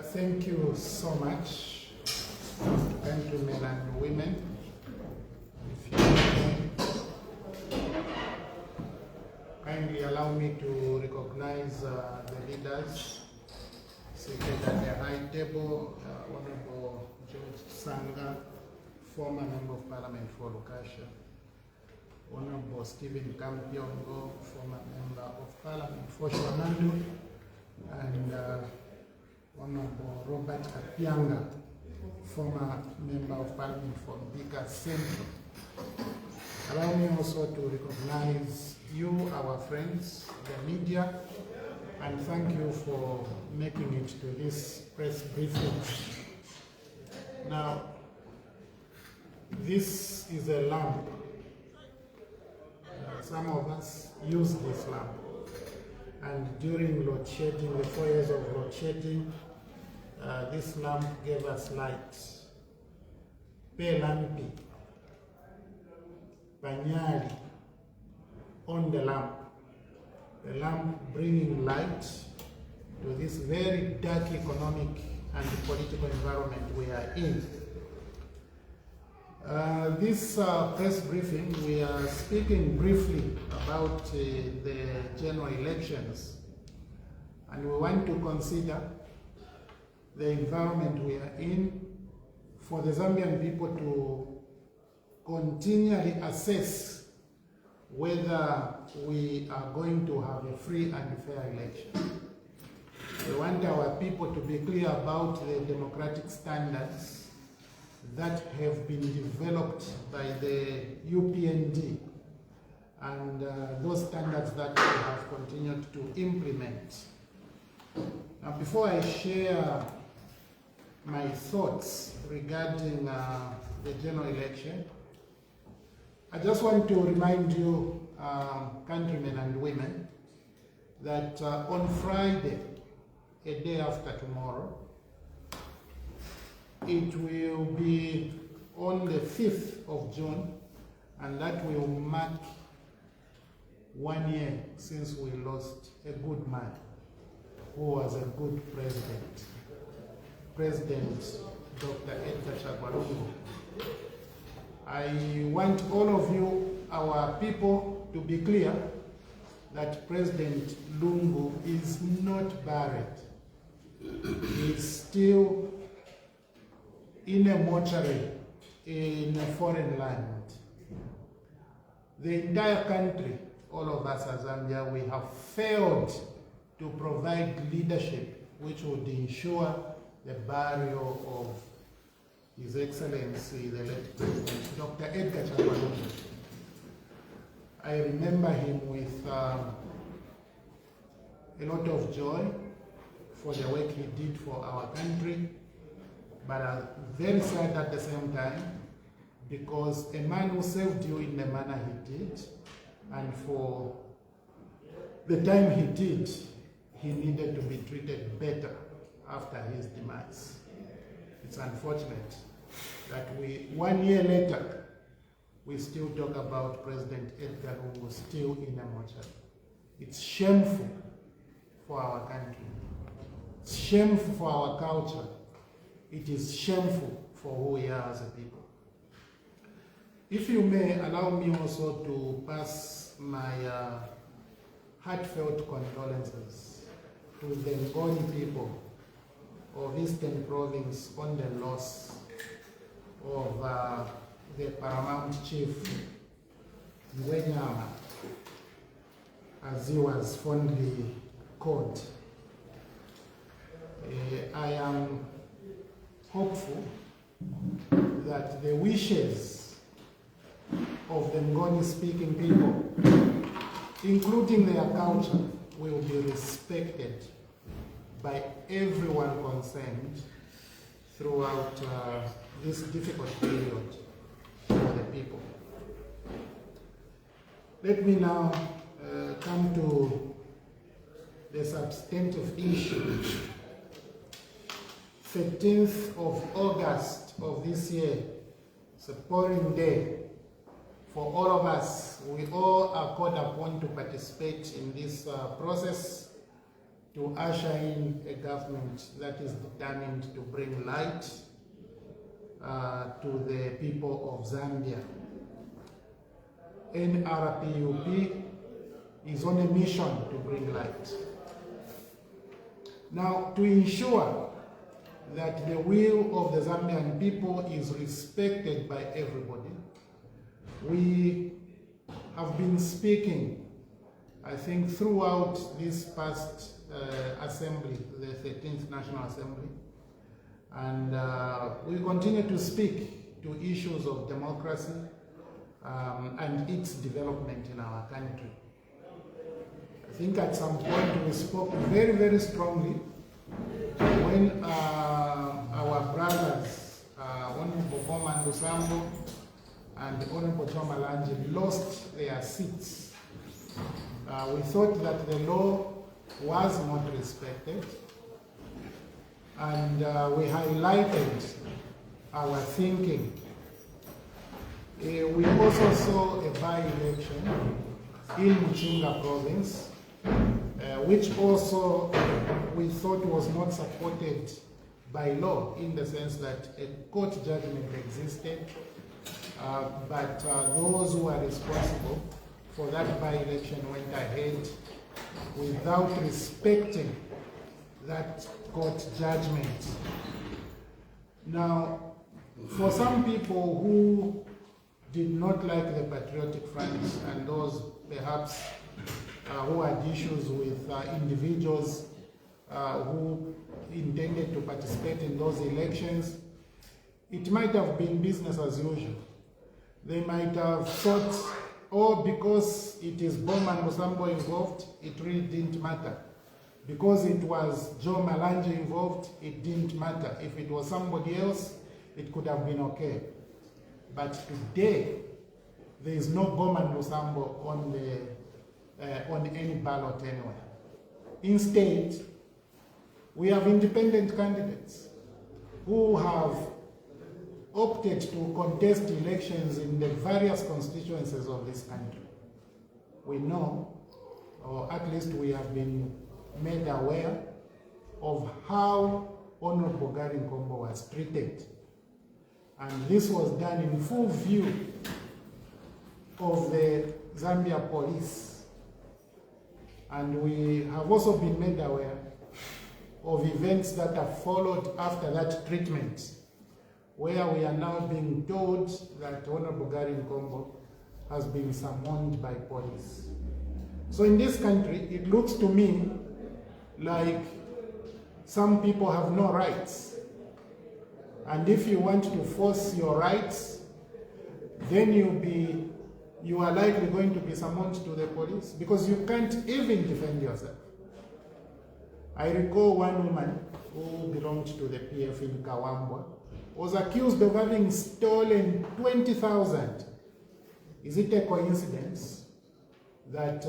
Thank you so much, gentlemen and women. If you kindly allow me to recognize the leaders seated at the high table, Honorable George Sanga, former Member of Parliament for Lukasha, Honorable Stephen Kampyongo, former Member of Parliament for Shwamandu, and Honorable Robert Apyanga, former Member of Parliament for Mbika Central. Allow me also to recognize you, our friends, the media, and thank you for making it to this press briefing. Now, this is a lamp. Some of us use this lamp. And during load shedding, the 4 years of load shedding, this lamp gave us light. Pe lampi, Banyali, on the lamp bringing light to this very dark economic and political environment we are in. This press briefing, we are speaking briefly about the general elections, and we want to consider the environment we are in for the Zambian people to continually assess whether we are going to have a free and fair election. We want our people to be clear about the democratic standards that have been developed by the UPND and those standards that we have continued to implement. Now, before I share my thoughts regarding the general election, I just want to remind you, countrymen and women, that on Friday, a day after tomorrow, it will be on the 5th of June, and that will mark 1 year since we lost a good man who was a good president, President Dr. Edgar Chagwa. I want all of you, our people, to be clear that President Lungu is not buried. He is still in a mortuary in a foreign land. The entire country, all of us as Zambia, we have failed to provide leadership which would ensure the burial of His Excellency, the late President, Dr. Edgar Chagwa. I remember him with a lot of joy for the work he did for our country, but I'm very sad at the same time because a man who served you in the manner he did, and for the time he did, he needed to be treated better after his demise. It's unfortunate that 1 year later, we still talk about President Edgar Lungu still in a mortuary. It's shameful for our country. It's shameful for our culture. It is shameful for who we are as a people. If you may allow me also to pass my heartfelt condolences to the Ngoni people of Eastern Province on the loss of the Paramount Chief Ngwenyama, as he was fondly called. I am hopeful that the wishes of the Ngoni-speaking people, including their culture, will be respected by everyone concerned throughout this difficult period for the people. Let me now come to the substantive issue. 13th of August of this year, it's a pouring day for all of us. We all are called upon to participate in this process to usher in a government that is determined to bring light to the people of Zambia. NRPUP is on a mission to bring light. Now, to ensure that the will of the Zambian people is respected by everybody, we have been speaking, I think, throughout this past assembly, the 13th National Assembly, and we continue to speak to issues of democracy and its development in our country. I think at some point we spoke very, very strongly when our brothers, Honorable Nkombo and Honorable Tonse Alliance, lost their seats. We thought that the law was not respected, and we highlighted our thinking. We also saw a by-election in Muchinga province, which also we thought was not supported by law, in the sense that a court judgment existed, but those who are responsible for that by-election went ahead without respecting that court judgment. Now, for some people who did not like the Patriotic Front and those perhaps who had issues with individuals who intended to participate in those elections, it might have been business as usual. They might have thought, oh, because it is Boma and Musambo involved, it really didn't matter. Because it was Joe Malanje involved, it didn't matter. If it was somebody else, it could have been okay. But today, there is no Boma and Musambo on any ballot anywhere. Instead, we have independent candidates who have opted to contest elections in the various constituencies of this country. We know, or at least we have been made aware of how Honorable Garry Nkombo was treated. And this was done in full view of the Zambia police. And we have also been made aware of events that have followed after that treatment, where we are now being told that Honorable Garry Nkombo has been summoned by police. So in this country, it looks to me like some people have no rights. And if you want to force your rights, then you are likely going to be summoned to the police, because you can't even defend yourself. I recall one woman who belonged to the PF in Kawambwa was accused of having stolen 20,000. Is it a coincidence that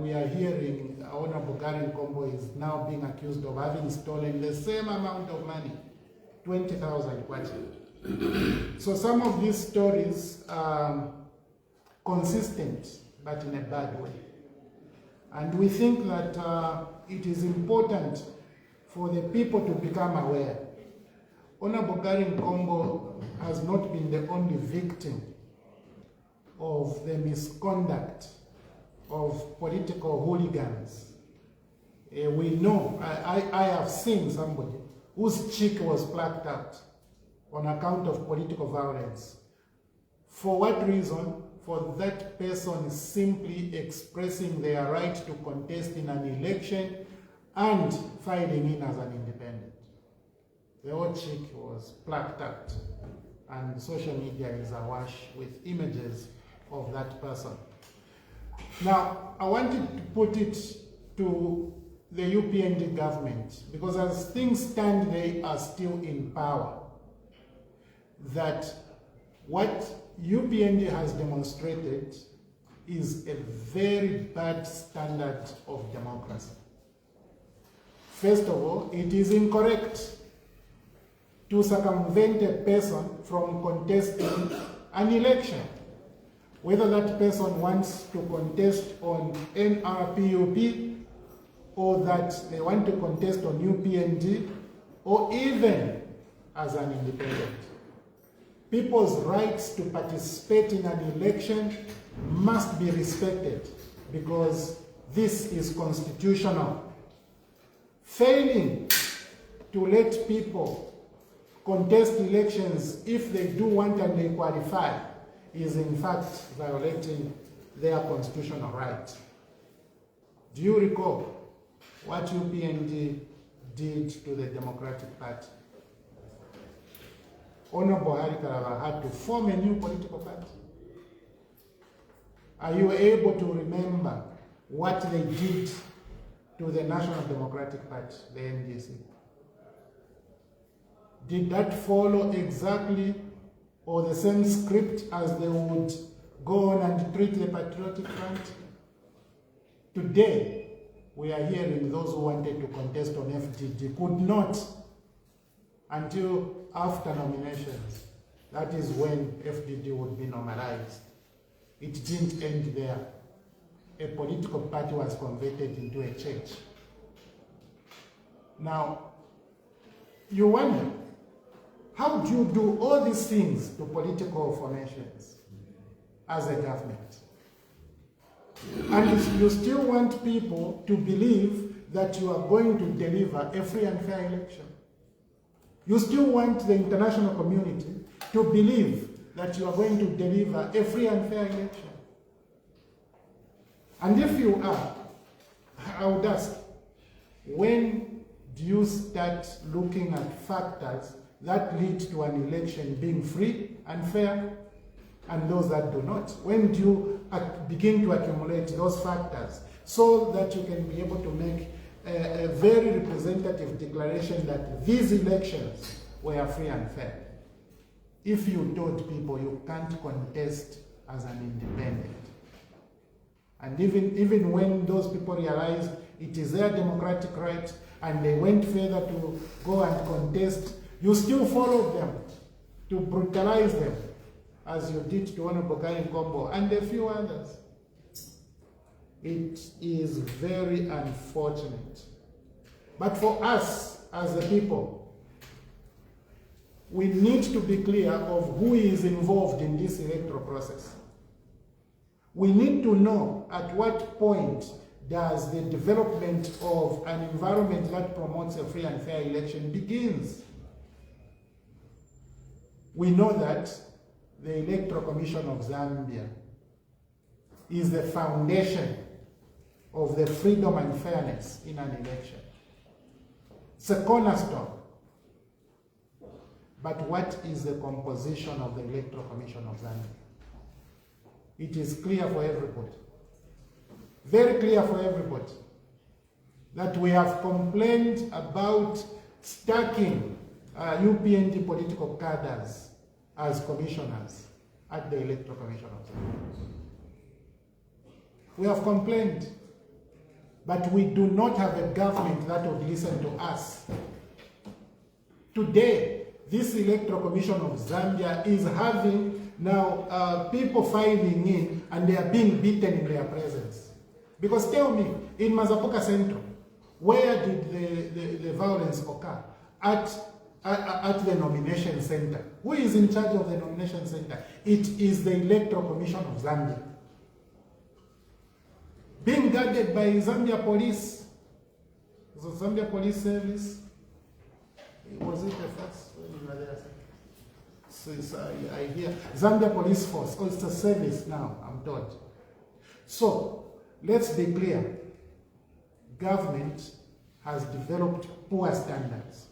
we are hearing Honorable Garry Nkombo is now being accused of having stolen the same amount of money, 20,000 kwacha? So some of these stories are consistent, but in a bad way. And we think that it is important for the people to become aware. Honorable Garry Nkombo has not been the only victim of the misconduct of political hooligans. We know, I have seen somebody whose cheek was plucked out on account of political violence. For what reason? For that person simply expressing their right to contest in an election and filing in as an independent. The whole cheek was plucked out, and social media is awash with images of that person. Now, I wanted to put it to the UPND government, because as things stand, they are still in power, that what UPND has demonstrated is a very bad standard of democracy. First of all, it is incorrect to circumvent a person from contesting an election, whether that person wants to contest on NRPUP or that they want to contest on UPND, or even as an independent. People's rights to participate in an election must be respected because this is constitutional. Failing to let people contest elections if they do want and they qualify is in fact violating their constitutional right. Do you recall what UPND did to the Democratic Party? Honorable Hari Karaba had to form a new political party. Are you able to remember what they did to the National Democratic Party, the NDC? Did that follow exactly or the same script as they would go on and treat the Patriotic Front? Today, we are hearing those who wanted to contest on FDD could not until after nominations. That is when FDD would be normalized. It didn't end there. A political party was converted into a church. Now, you wonder, how do you do all these things to political formations as a government? And you still want people to believe that you are going to deliver a free and fair election. You still want the international community to believe that you are going to deliver a free and fair election. And if you are, I would ask, when do you start looking at factors that lead to an election being free and fair, and those that do not? When do you begin to accumulate those factors so that you can be able to make a very representative declaration that these elections were free and fair? If you told people you can't contest as an independent, and even when those people realized it is their democratic right and they went further to go and contest, you still followed them to brutalize them, as you did to Honorable Garry Nkombo and a few others. It is very unfortunate. But for us as the people, we need to be clear of who is involved in this electoral process. We need to know at what point does the development of an environment that promotes a free and fair election begins. We know that the Electoral Commission of Zambia is the foundation of the freedom and fairness in an election. It's a cornerstone. But what is the composition of the Electoral Commission of Zambia? It is clear for everybody, very clear for everybody, that we have complained about stacking UPND political cadres as commissioners at the Electoral Commission of Zambia. We have complained, but we do not have a government that would listen to us. Today, this Electoral Commission of Zambia is having now people filing in and they are being beaten in their presence. Because tell me, in Mazapoka Central, where did the violence occur? At the nomination center. Who is in charge of the nomination center? It is the Electoral Commission of Zambia, being guarded by Zambia Police. The Zambia Police Service. Was it the first when you were there? So I hear Zambia Police Force. Oh, it's a service now, I'm told. So let's be clear. Government has developed poor standards.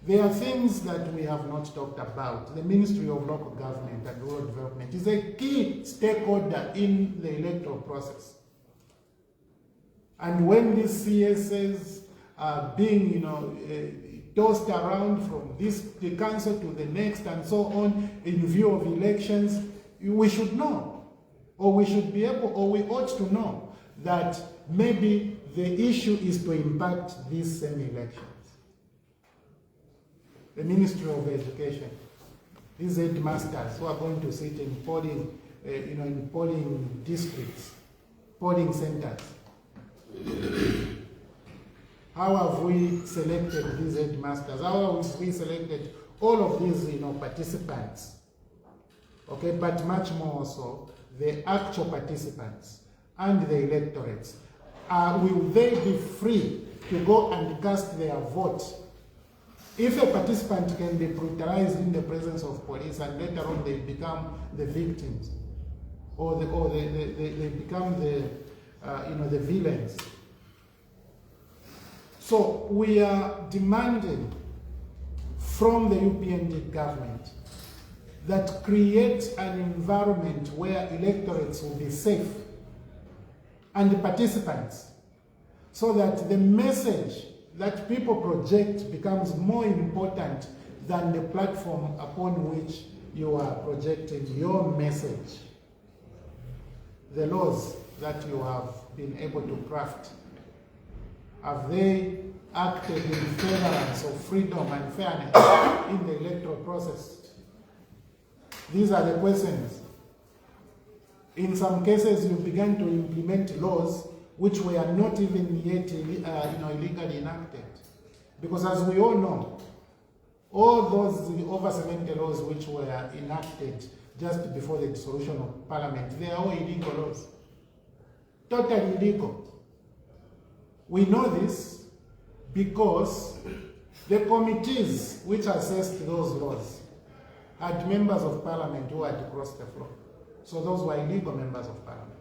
There are things that we have not talked about. The Ministry of Local Government and Rural Development is a key stakeholder in the electoral process. And when these CSs are being, tossed around from the council to the next and so on in view of elections, we should know, or we should be able, or we ought to know that maybe the issue is to impact these same elections. The Ministry of Education, these headmasters who are going to sit in polling, in polling districts, polling centers, How have we selected these headmasters? How have we selected all of these, participants? Okay, but much more so, the actual participants and the electorates. Will they be free to go and cast their vote? If a participant can be brutalized in the presence of police and later on they become the victims, or they become the villains. So we are demanding from the UPND government that create an environment where electorates will be safe and the participants, so that the message that people project becomes more important than the platform upon which you are projecting your message. The laws that you have been able to craft, have they acted in furtherance of freedom and fairness in the electoral process? These are the questions. In some cases, you began to implement laws which were not even yet illegally enacted. Because as we all know, all those over 70 laws which were enacted just before the dissolution of Parliament, they are all illegal laws. Totally illegal. We know this because the committees which assessed those laws had members of Parliament who had crossed the floor. So those were illegal members of Parliament.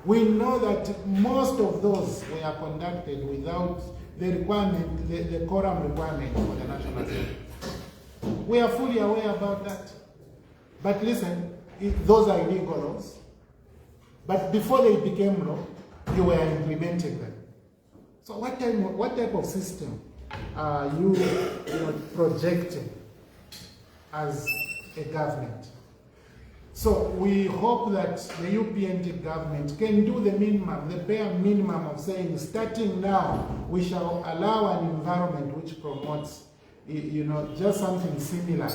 We know that most of those were conducted without the requirement, the quorum requirement for the National Assembly. We are fully aware about that. But listen, those are illegal laws. But before they became law, you were implementing them. So what type of system are you projecting as a government? So we hope that the UPND government can do the minimum, the bare minimum of saying, starting now, we shall allow an environment which promotes, just something similar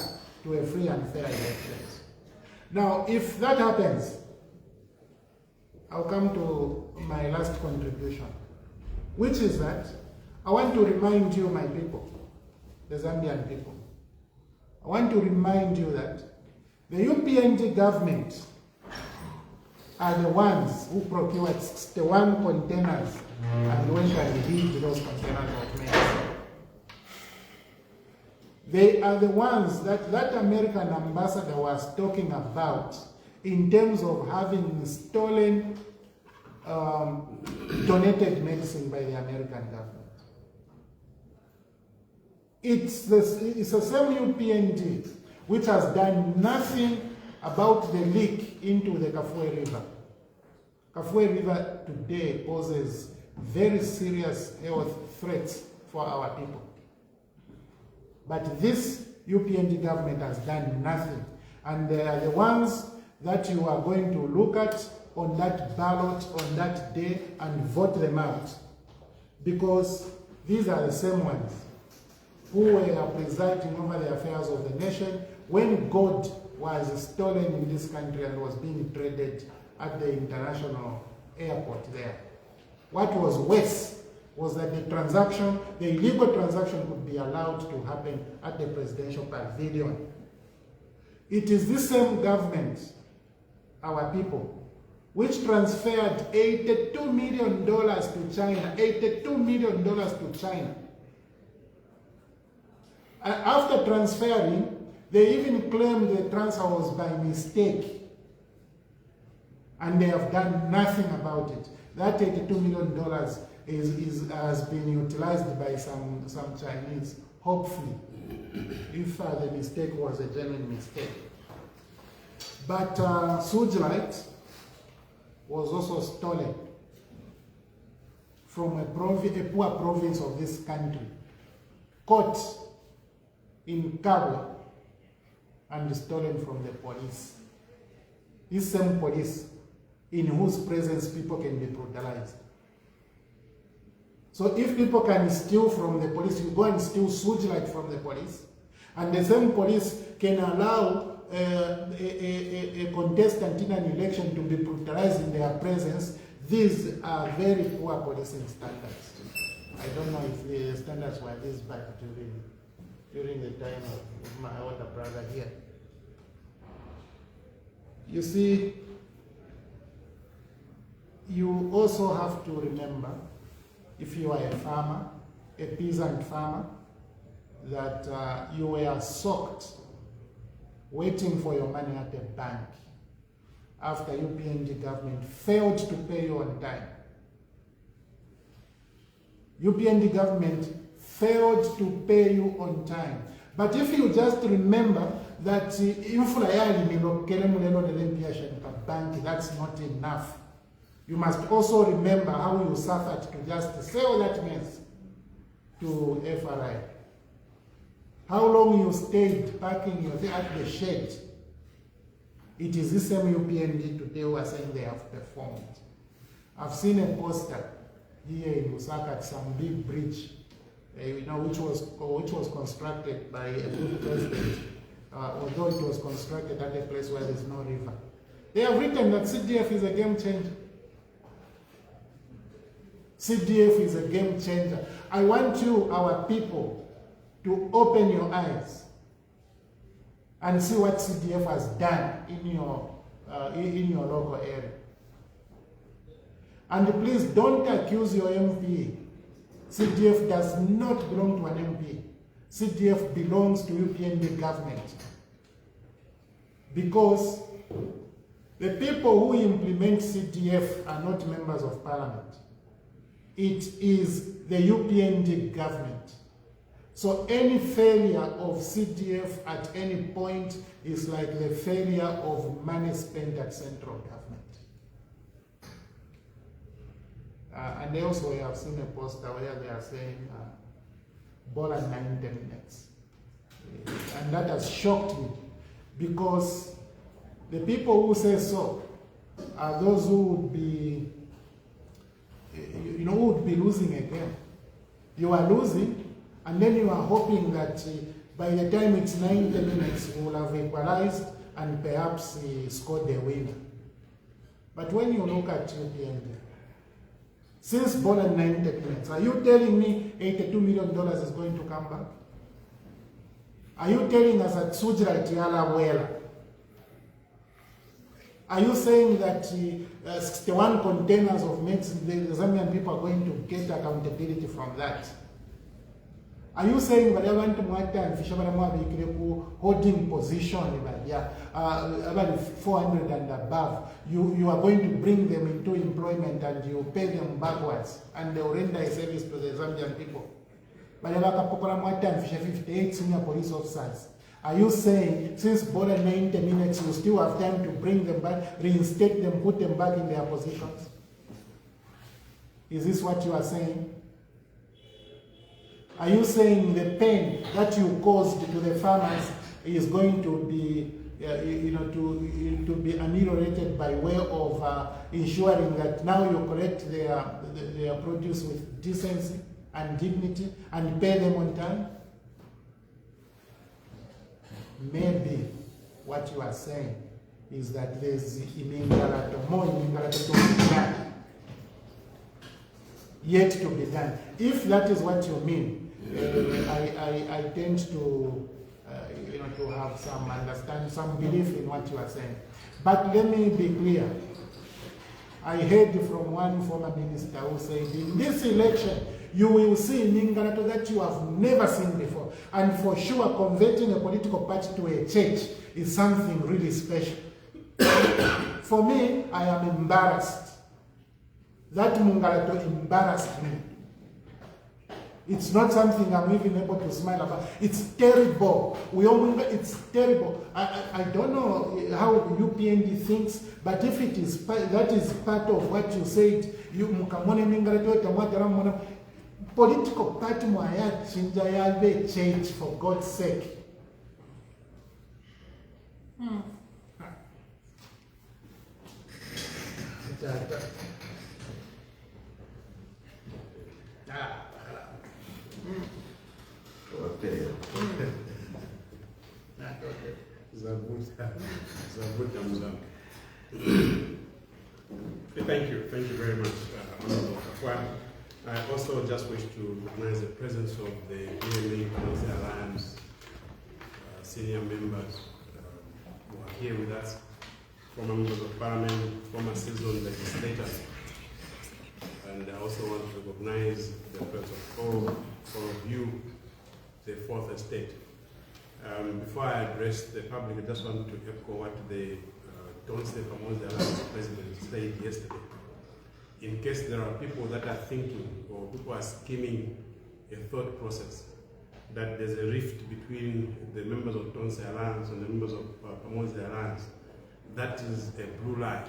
to a free and fair election. Now, if that happens, I'll come to my last contribution, which is that I want to remind you, my people, the Zambian people, I want to remind you that the UPND government are the ones who procured 61 containers and went and hid those containers of maize. They are the ones that American ambassador was talking about in terms of having stolen donated medicine by the American government. It's the same UPND which has done nothing about the leak into the Kafue River. Kafue River today poses very serious health threats for our people. But this UPND government has done nothing. And they are the ones that you are going to look at on that ballot on that day and vote them out. Because these are the same ones who were presiding over the affairs of the nation when gold was stolen in this country and was being traded at the international airport there. What was worse was that the illegal transaction could be allowed to happen at the presidential pavilion. It is this same government, our people, which transferred $82 million to China, $82 million to China. After transferring, they even claimed the transfer was by mistake. And they have done nothing about it. That $82 million has been utilized by some Chinese, hopefully, if the mistake was a genuine mistake. But Sujlight was also stolen from a poor province of this country, caught in Kabwe and stolen from the police. This same police in whose presence people can be brutalized. So if people can steal from the police, you go and steal Sujlight from the police, and the same police can allow a contestant in an election to be brutalized in their presence, these are very poor policing standards. I don't know if the standards were this bad during the time of my older brother here. You see, you also have to remember, if you are a farmer, a peasant farmer, that you were soaked waiting for your money at a bank after UPND government failed to pay you on time. UPND government failed to pay you on time. But if you just remember that bank, that's not enough. You must also remember how you suffered to just sell that mess to FRI. How long you stayed parking your thing at the shed. It is the same UPND today who are saying they have performed. I've seen a poster here in Lusaka at some big bridge, which was constructed by a good president, although it was constructed at a place where there's no river. They have written that CDF is a game changer. CDF is a game changer. I want you, our people, to open your eyes and see what CDF has done in your local area. And please don't accuse your MP. CDF does not belong to an MP. CDF belongs to UPND government. Because the people who implement CDF are not members of parliament. It is the UPND government. So any failure of CDF at any point is like the failure of money spent at central government. And also I have seen a poster where they are saying ball at 90 minutes. And that has shocked me because the people who say so are those who would be, who would be losing again. You are losing, and then you are hoping that by the time it's 90 minutes, you will have equalized and perhaps scored the winner. But when you look at UPND, since ball at 90 minutes, are you telling me $82 million is going to come back? Are you telling us that Sujra Tiala Wela? Are you saying that 61 containers of medicine, the Zambian people are going to get accountability from that? Are you saying that everyone to holding position about 400 and above, you are going to bring them into employment and you pay them backwards and they will render a service to the Zambian people? But 58 senior police officers. Are you saying since border 90 minutes you still have time to bring them back, reinstate them, put them back in their positions? Is this what you are saying? Are you saying the pain that you caused to the farmers is going to be, to be ameliorated by way of ensuring that now you collect their produce with decency and dignity and pay them on time? Maybe what you are saying is that there's more yet to be done. If that is what you mean, I tend to have some understanding, some belief in what you are saying. But let me be clear. I heard from one former minister who said, in this election, you will see in Ingalato that you have never seen before. And for sure, converting a political party to a church is something really special. For me, I am embarrassed. That Mungalato embarrassed me. It's not something I'm even able to smile about. It's terrible. It's terrible. I don't know how UPND thinks, but if it is that is part of what you said, political party mwaya chinja yabe change, for God's sake. Zabuta mzangu. Thank you very much, Honorable Kafwa. I also just wish to recognize the presence of the Tonse Alliance senior members who are here with us, former members of parliament, former seasoned legislators. And I also want to recognize the presence of all of you, the fourth estate. Before I address the public, I just want to echo what the Tonse Alliance president said yesterday. In case there are people that are thinking or people are scheming a thought process that there's a rift between the members of Tonse Alliance and the members of Alliance, that is a blue line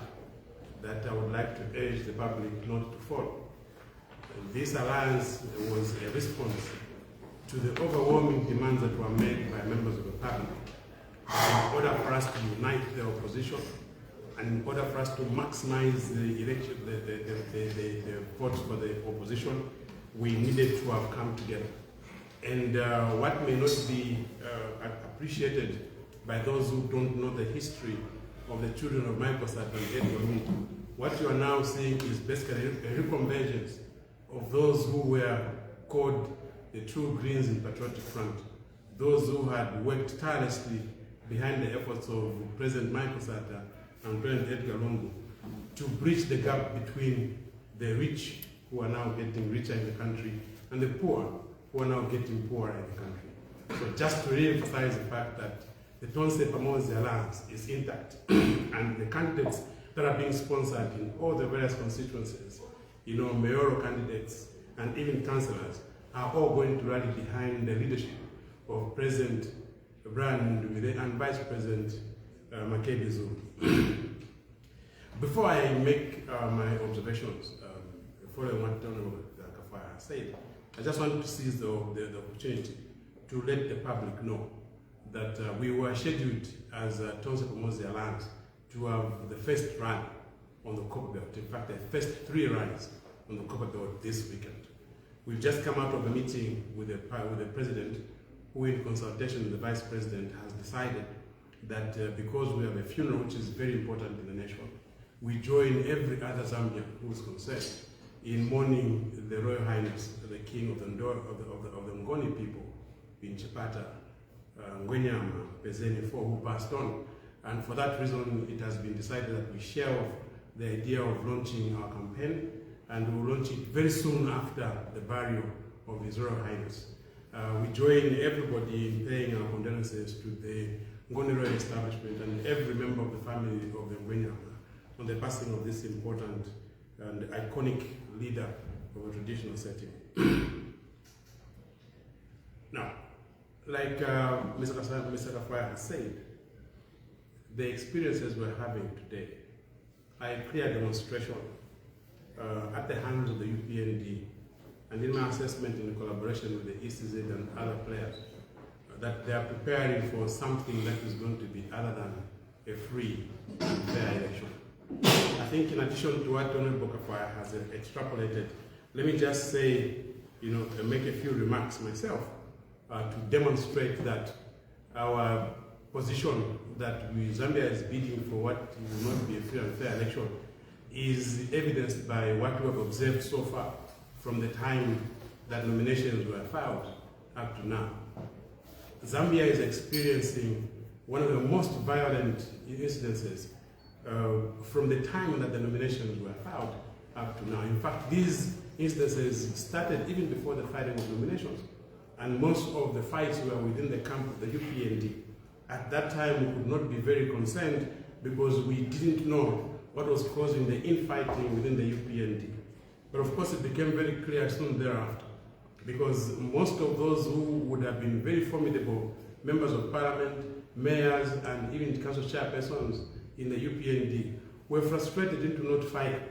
that I would like to urge the public not to follow. This alliance was a response to the overwhelming demands that were made by members of the parliament in order for us to unite the opposition and in order for us to maximize the election, the votes for the opposition. We needed to have come together. And what may not be appreciated by those who don't know the history of the children of Michael Sata and Edgar Lungu, what you are now seeing is basically a reconvergence of those who were called the true Greens in Patriotic Front, those who had worked tirelessly behind the efforts of President Michael Sata and President Edgar Lungu to bridge the gap between the rich, who are now getting richer in the country, and the poor, who are now getting poorer in the country. So just to re-emphasize the fact that the Tonse Alliance is intact, and the candidates that are being sponsored in all the various constituencies, mayoral candidates and even councillors, are all going to rally behind the leadership of President Brian Ndubile and Vice President Makebi Zulu. Before I make my observations, following what Honorable Kafwa said, I just want to seize the opportunity to let the public know that we were scheduled as Tonse Alliance to have the first run on the Copper Belt. In fact, the first 3 runs on the Copper Belt this weekend. We've just come out of a meeting with the President, who in consultation with the Vice President has decided that because we have a funeral which is very important in the nation, we join every other Zambian who is concerned in mourning the Royal Highness, the King of the Ngoni people in Chipata, Ngwenyama, Pezeni 4, who passed on. And for that reason, it has been decided that we shelve the idea of launching our campaign, and we will launch it very soon after the burial of His Royal Highness. We join everybody in paying our condolences to the Ngoni Royal Establishment and every member of the family of the Ngwenyama on the passing of this important and iconic leader of a traditional setting. Now, like Mr. Kafwa has said, the experiences we're having today are a clear demonstration at the hands of the UPND and in my assessment in collaboration with the ECZ and other players that they are preparing for something that is going to be other than a free and fair election. I think in addition to what Honorable Kafwa has extrapolated, let me just say, make a few remarks myself to demonstrate that our position that Zambia is bidding for what will not be a free and fair election is evidenced by what we have observed so far from the time that nominations were filed up to now. Zambia is experiencing one of the most violent incidences from the time that the nominations were filed up to now. In fact, these instances started even before the filing of nominations, and most of the fights were within the camp of the UPND. At that time, we could not be very concerned because we didn't know what was causing the infighting within the UPND. But of course, it became very clear soon thereafter, because most of those who would have been very formidable members of parliament, mayors, and even council chairpersons in the UPND were frustrated into not fighting.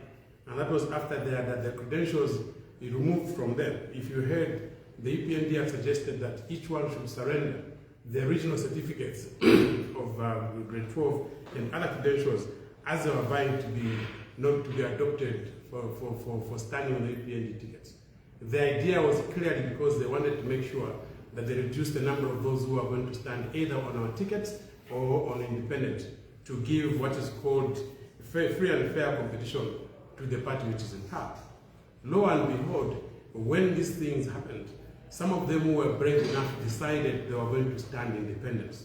And that was after they had their credentials removed from them. If you heard, the UPND had suggested that each one should surrender the original certificates of grade 12 and other credentials as they were vying to be not to be adopted for standing on the UPND tickets. The idea was clearly because they wanted to make sure that they reduced the number of those who are going to stand either on our tickets or on independent, to give what is called free and fair competition to the party which is in power. Lo and behold, when these things happened, some of them who were brave enough decided they were going to stand independence.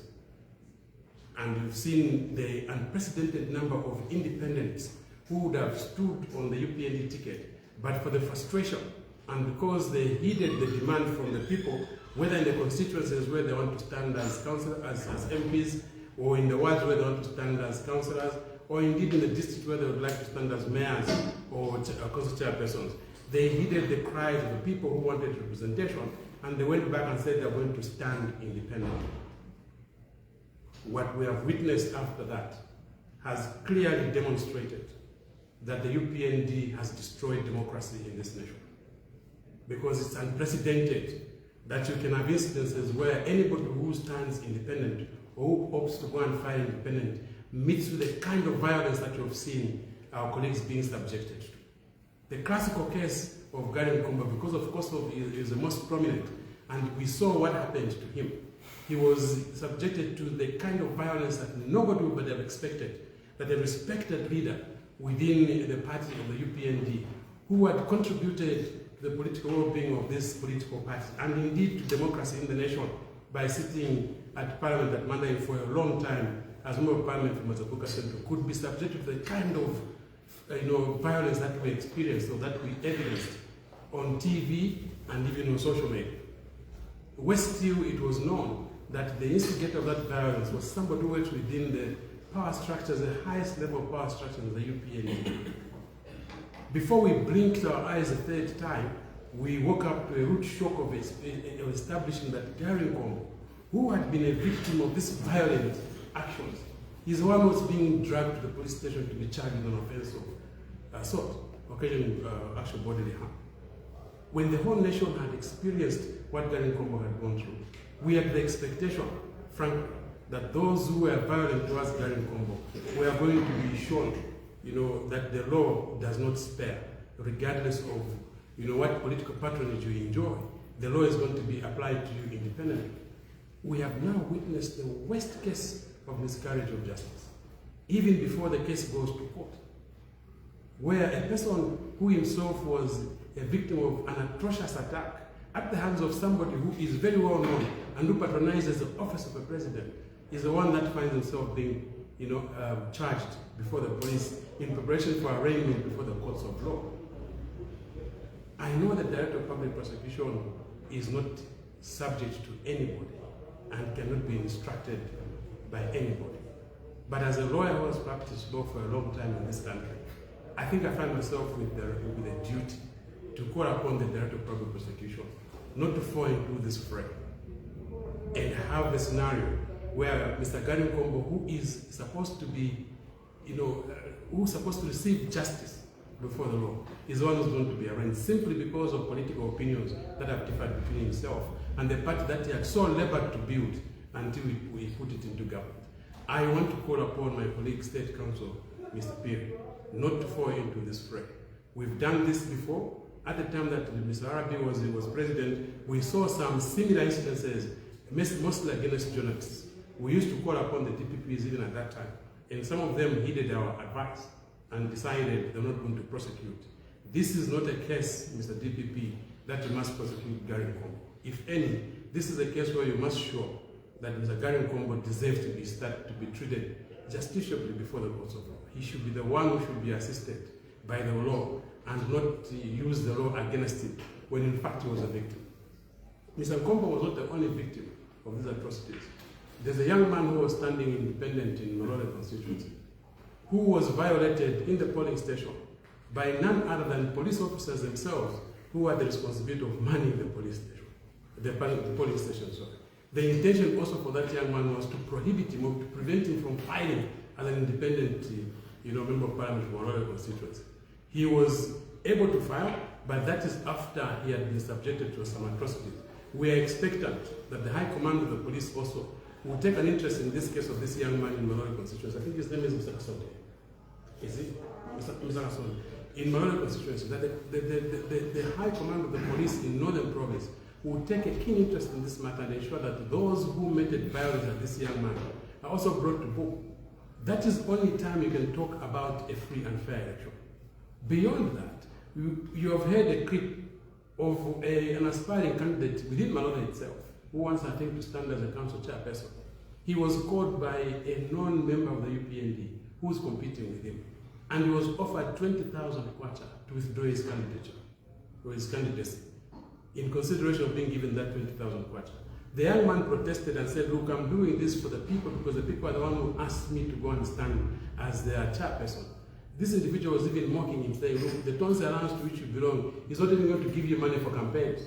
And you've seen the unprecedented number of independents who would have stood on the UPND ticket, but for the frustration and because they heeded the demand from the people, whether in the constituencies where they want to stand as MPs, or in the wards where they want to stand as councillors, or indeed in the district where they would like to stand as mayors or council chairpersons. They heeded the cries of the people who wanted representation, and they went back and said they're going to stand independently. What we have witnessed after that has clearly demonstrated that the UPND has destroyed democracy in this nation. Because it's unprecedented that you can have instances where anybody who stands independent or who opts to go and fight independent meets with the kind of violence that you have seen our colleagues being subjected to. The classical case of Garry Nkombo, because of course is the most prominent, and we saw what happened to him. He was subjected to the kind of violence that nobody would have expected, that a respected leader within the party of the UPND, who had contributed to the political well-being of this political party, and indeed to democracy in the nation by sitting at Parliament at Mandarin for a long time as member of Parliament from Mazabuka Central, could be subjected to the kind of violence that we experienced or that we evidenced on TV and even on social media. Still, it was known that the instigator of that violence was somebody who works within the power structures, the highest level of power structures of the UPND. Before we blinked our eyes a third time, we woke up to a rude shock of establishing that Garry Nkombo, who had been a victim of these violent actions, is the one who was being dragged to the police station to be charged with an offense of assault, occasioning actual bodily harm. When the whole nation had experienced what Garry Nkombo had gone through, we had the expectation, frankly, that those who were violent towards Garry Nkombo were going to be shown, that the law does not spare, regardless of, what political patronage you enjoy. The law is going to be applied to you independently. We have now witnessed the worst case of miscarriage of justice, even before the case goes to court, where a person who himself was a victim of an atrocious attack at the hands of somebody who is very well known and who patronizes the office of a president is the one that finds himself being charged before the police in preparation for arraignment before the courts of law. I know the Director of Public Prosecution is not subject to anybody and cannot be instructed by anybody. But as a lawyer who has practiced law for a long time in this country, I think I find myself with a duty to call upon the Director of Public Prosecution not to fall into this fray and have a scenario where Mr. Garry Nkombo, who is supposed to be, who's supposed to receive justice before the law, is the one who's going to be arraigned simply because of political opinions that have differed between himself and the party that he had so labored to build until we put it into government. I want to call upon my colleague, State Counsel, Mr. Pierre, not to fall into this fray. We've done this before. At the time that Mr. Arabi was president, we saw some similar instances, mostly against journalists. We used to call upon the DPPs even at that time, and some of them heeded our advice and decided they're not going to prosecute. This is not a case, Mr. DPP, that you must prosecute Garry Nkombo. If any, this is a case where you must show that Mr. Garry Nkombo deserves to be treated justiciably before the courts of law. He should be the one who should be assisted by the law and not use the law against him when in fact he was a victim. Mr. Nkombo was not the only victim of these atrocities. There's a young man who was standing independent in Malole constituency who was violated in the polling station by none other than police officers themselves who had the responsibility of manning the police station, the polling station, sorry. The intention also for that young man was to prohibit him or to prevent him from filing as an independent member of Parliament from Malole constituency. He was able to file, but that is after he had been subjected to some atrocities. We are expectant that the High Command of the Police also will take an interest in this case of this young man in Malole constituency. I think his name is Mr. Kasonde. Is it? Mr. Kasonde. In Malole constituency, that the High Command of the Police in Northern Province will take a keen interest in this matter and ensure that those who meted violence at this young man are also brought to book. That is only time you can talk about a free and fair election. Beyond that, you have heard a clip of an aspiring candidate within Malota itself, who wants, I think, to stand as a council chairperson. He was called by a non-member of the UPND who was competing with him, and he was offered 20,000 kwacha to withdraw his candidature, or his candidacy, in consideration of being given that 20,000 kwacha. The young man protested and said, look, I'm doing this for the people because the people are the one who asked me to go and stand as their chairperson. This individual was even mocking him, saying, look, the Tonse Alliance to which you belong is not even going to give you money for campaigns.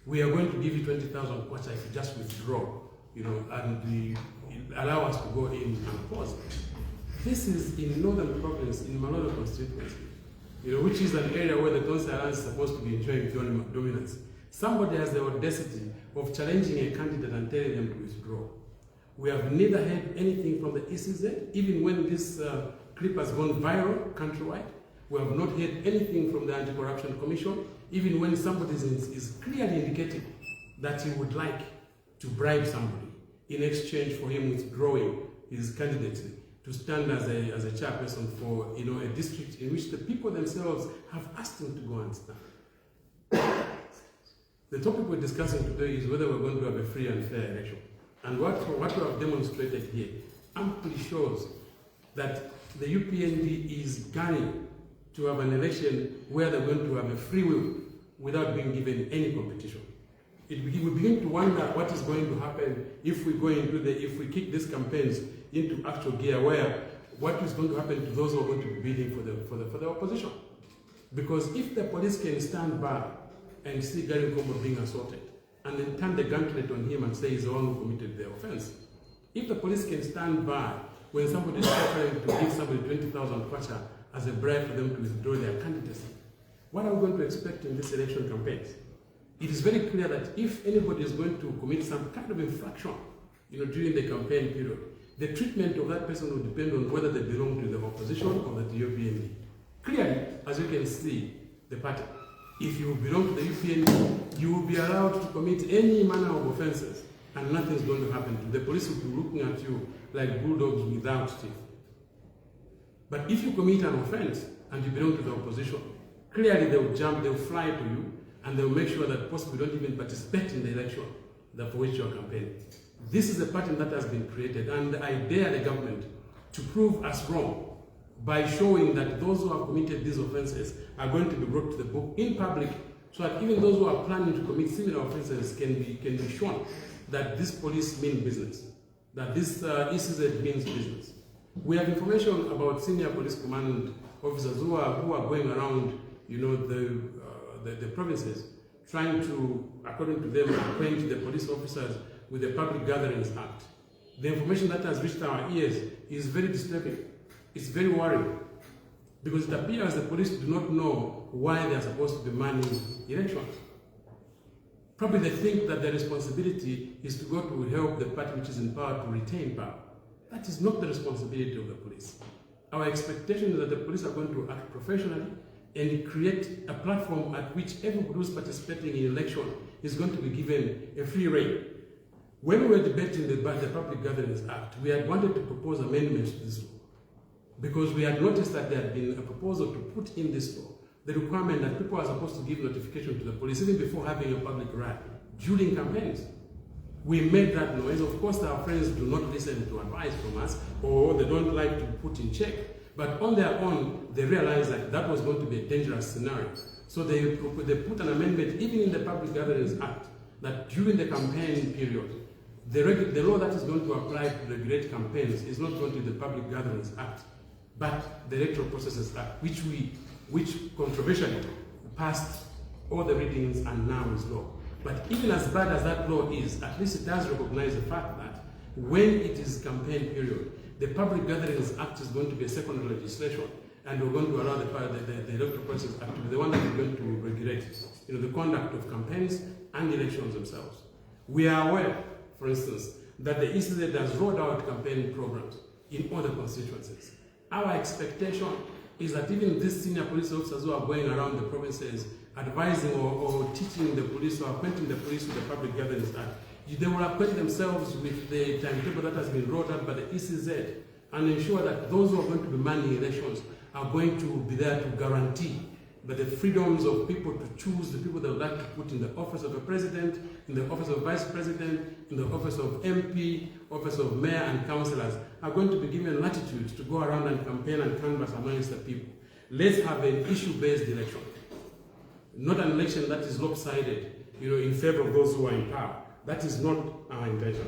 We are going to give you 20,000 kwacha if you just withdraw, and allow us to go in and pause. This is in Northern Province, in Malota constituency, which is an area where the Tonse Alliance is supposed to be enjoying dominance. Somebody has the audacity of challenging a candidate and telling them to withdraw. We have neither heard anything from the ECZ, even when this clip has gone viral countrywide. We have not heard anything from the Anti-Corruption Commission, even when somebody is clearly indicating that he would like to bribe somebody in exchange for him withdrawing his candidacy to stand as a chairperson for a district in which the people themselves have asked him to go and stand. The topic we're discussing today is whether we're going to have a free and fair election. And what we have demonstrated here amply shows that the UPND is gunning to have an election where they're going to have a free will without being given any competition. We begin to wonder what is going to happen if we kick these campaigns into actual gear, where what is going to happen to those who are going to be bidding for the opposition. Because if the police can stand by and see Garry Nkombo being assaulted, and then turn the gauntlet on him and say he's the one who committed the offense, if the police can stand by when somebody is offering to give somebody 20,000 kwacha as a bribe for them to withdraw their candidacy, what are we going to expect in this election campaigns? It is very clear that if anybody is going to commit some kind of infraction, during the campaign period, the treatment of that person will depend on whether they belong to the opposition or the UPND. Clearly, as you can see, the pattern. If you belong to the UPND, you will be allowed to commit any manner of offenses, and nothing's going to happen to you. The police will be looking at you like bulldogs without teeth. But if you commit an offense and you belong to the opposition, clearly they will fly to you, and they will make sure that possibly don't even participate in the election for which you are campaigning. This is a pattern that has been created, and I dare the government to prove us wrong by showing that those who have committed these offenses are going to be brought to the book in public, so that even those who are planning to commit similar offenses can be shown that this police mean business, that this ECZ means business. We have information about senior police command officers who are going around, the provinces, trying to, according to them, acquaint the police officers with the Public Gatherings Act. The information that has reached our ears is very disturbing. It's very worrying, because it appears the police do not know why they are supposed to be manning elections. Probably they think that their responsibility is to go to help the party which is in power to retain power. That is not the responsibility of the police. Our expectation is that the police are going to act professionally and create a platform at which everybody who is participating in election is going to be given a free rein. When we were debating the Public Gatherings Act, we had wanted to propose amendments to this law, because we had noticed that there had been a proposal to put in this law the requirement that people are supposed to give notification to the police even before having a public rally during campaigns. We made that noise. Of course, our friends do not listen to advice from us, or they don't like to put in check. But on their own, they realized that that was going to be a dangerous scenario. So they put an amendment, even in the Public Gatherings Act, that during the campaign period, the law that is going to apply to regulate campaigns is not going to be the Public Gatherings Act, but the Electoral Processes Act, which controversially passed all the readings and now is law. But even as bad as that law is, at least it does recognize the fact that when it is campaign period, the Public Gatherings Act is going to be a secondary legislation, and we're going to allow the Electoral Processes Act to be the one that is going to regulate the conduct of campaigns and elections themselves. We are aware, for instance, that the ECZ has rolled out campaign programs in other constituencies. Our expectation is that even these senior police officers who are going around the provinces advising or teaching the police or acquainting the police with the Public Gatherings Act, they will acquaint themselves with the timetable that has been rolled out by the ECZ and ensure that those who are going to be manning elections are going to be there to guarantee that the freedoms of people to choose the people they would like to put in the office of a president, in the office of vice president, in the office of MP, office of mayor and councillors are going to be given latitude to go around and campaign and canvass amongst the people. Let's have an issue-based election, not an election that is lopsided, in favor of those who are in power. That is not our intention.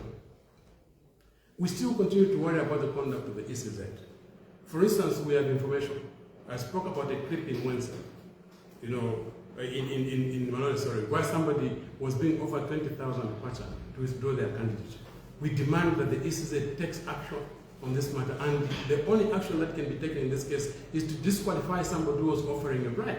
We still continue to worry about the conduct of the ECZ. For instance, we have information. I spoke about a clip in Wednesday, in Malone, where somebody was being offered 20,000 kwacha to withdraw their candidature. We demand that the ECZ takes action on this matter, and the only action that can be taken in this case is to disqualify somebody who was offering a bribe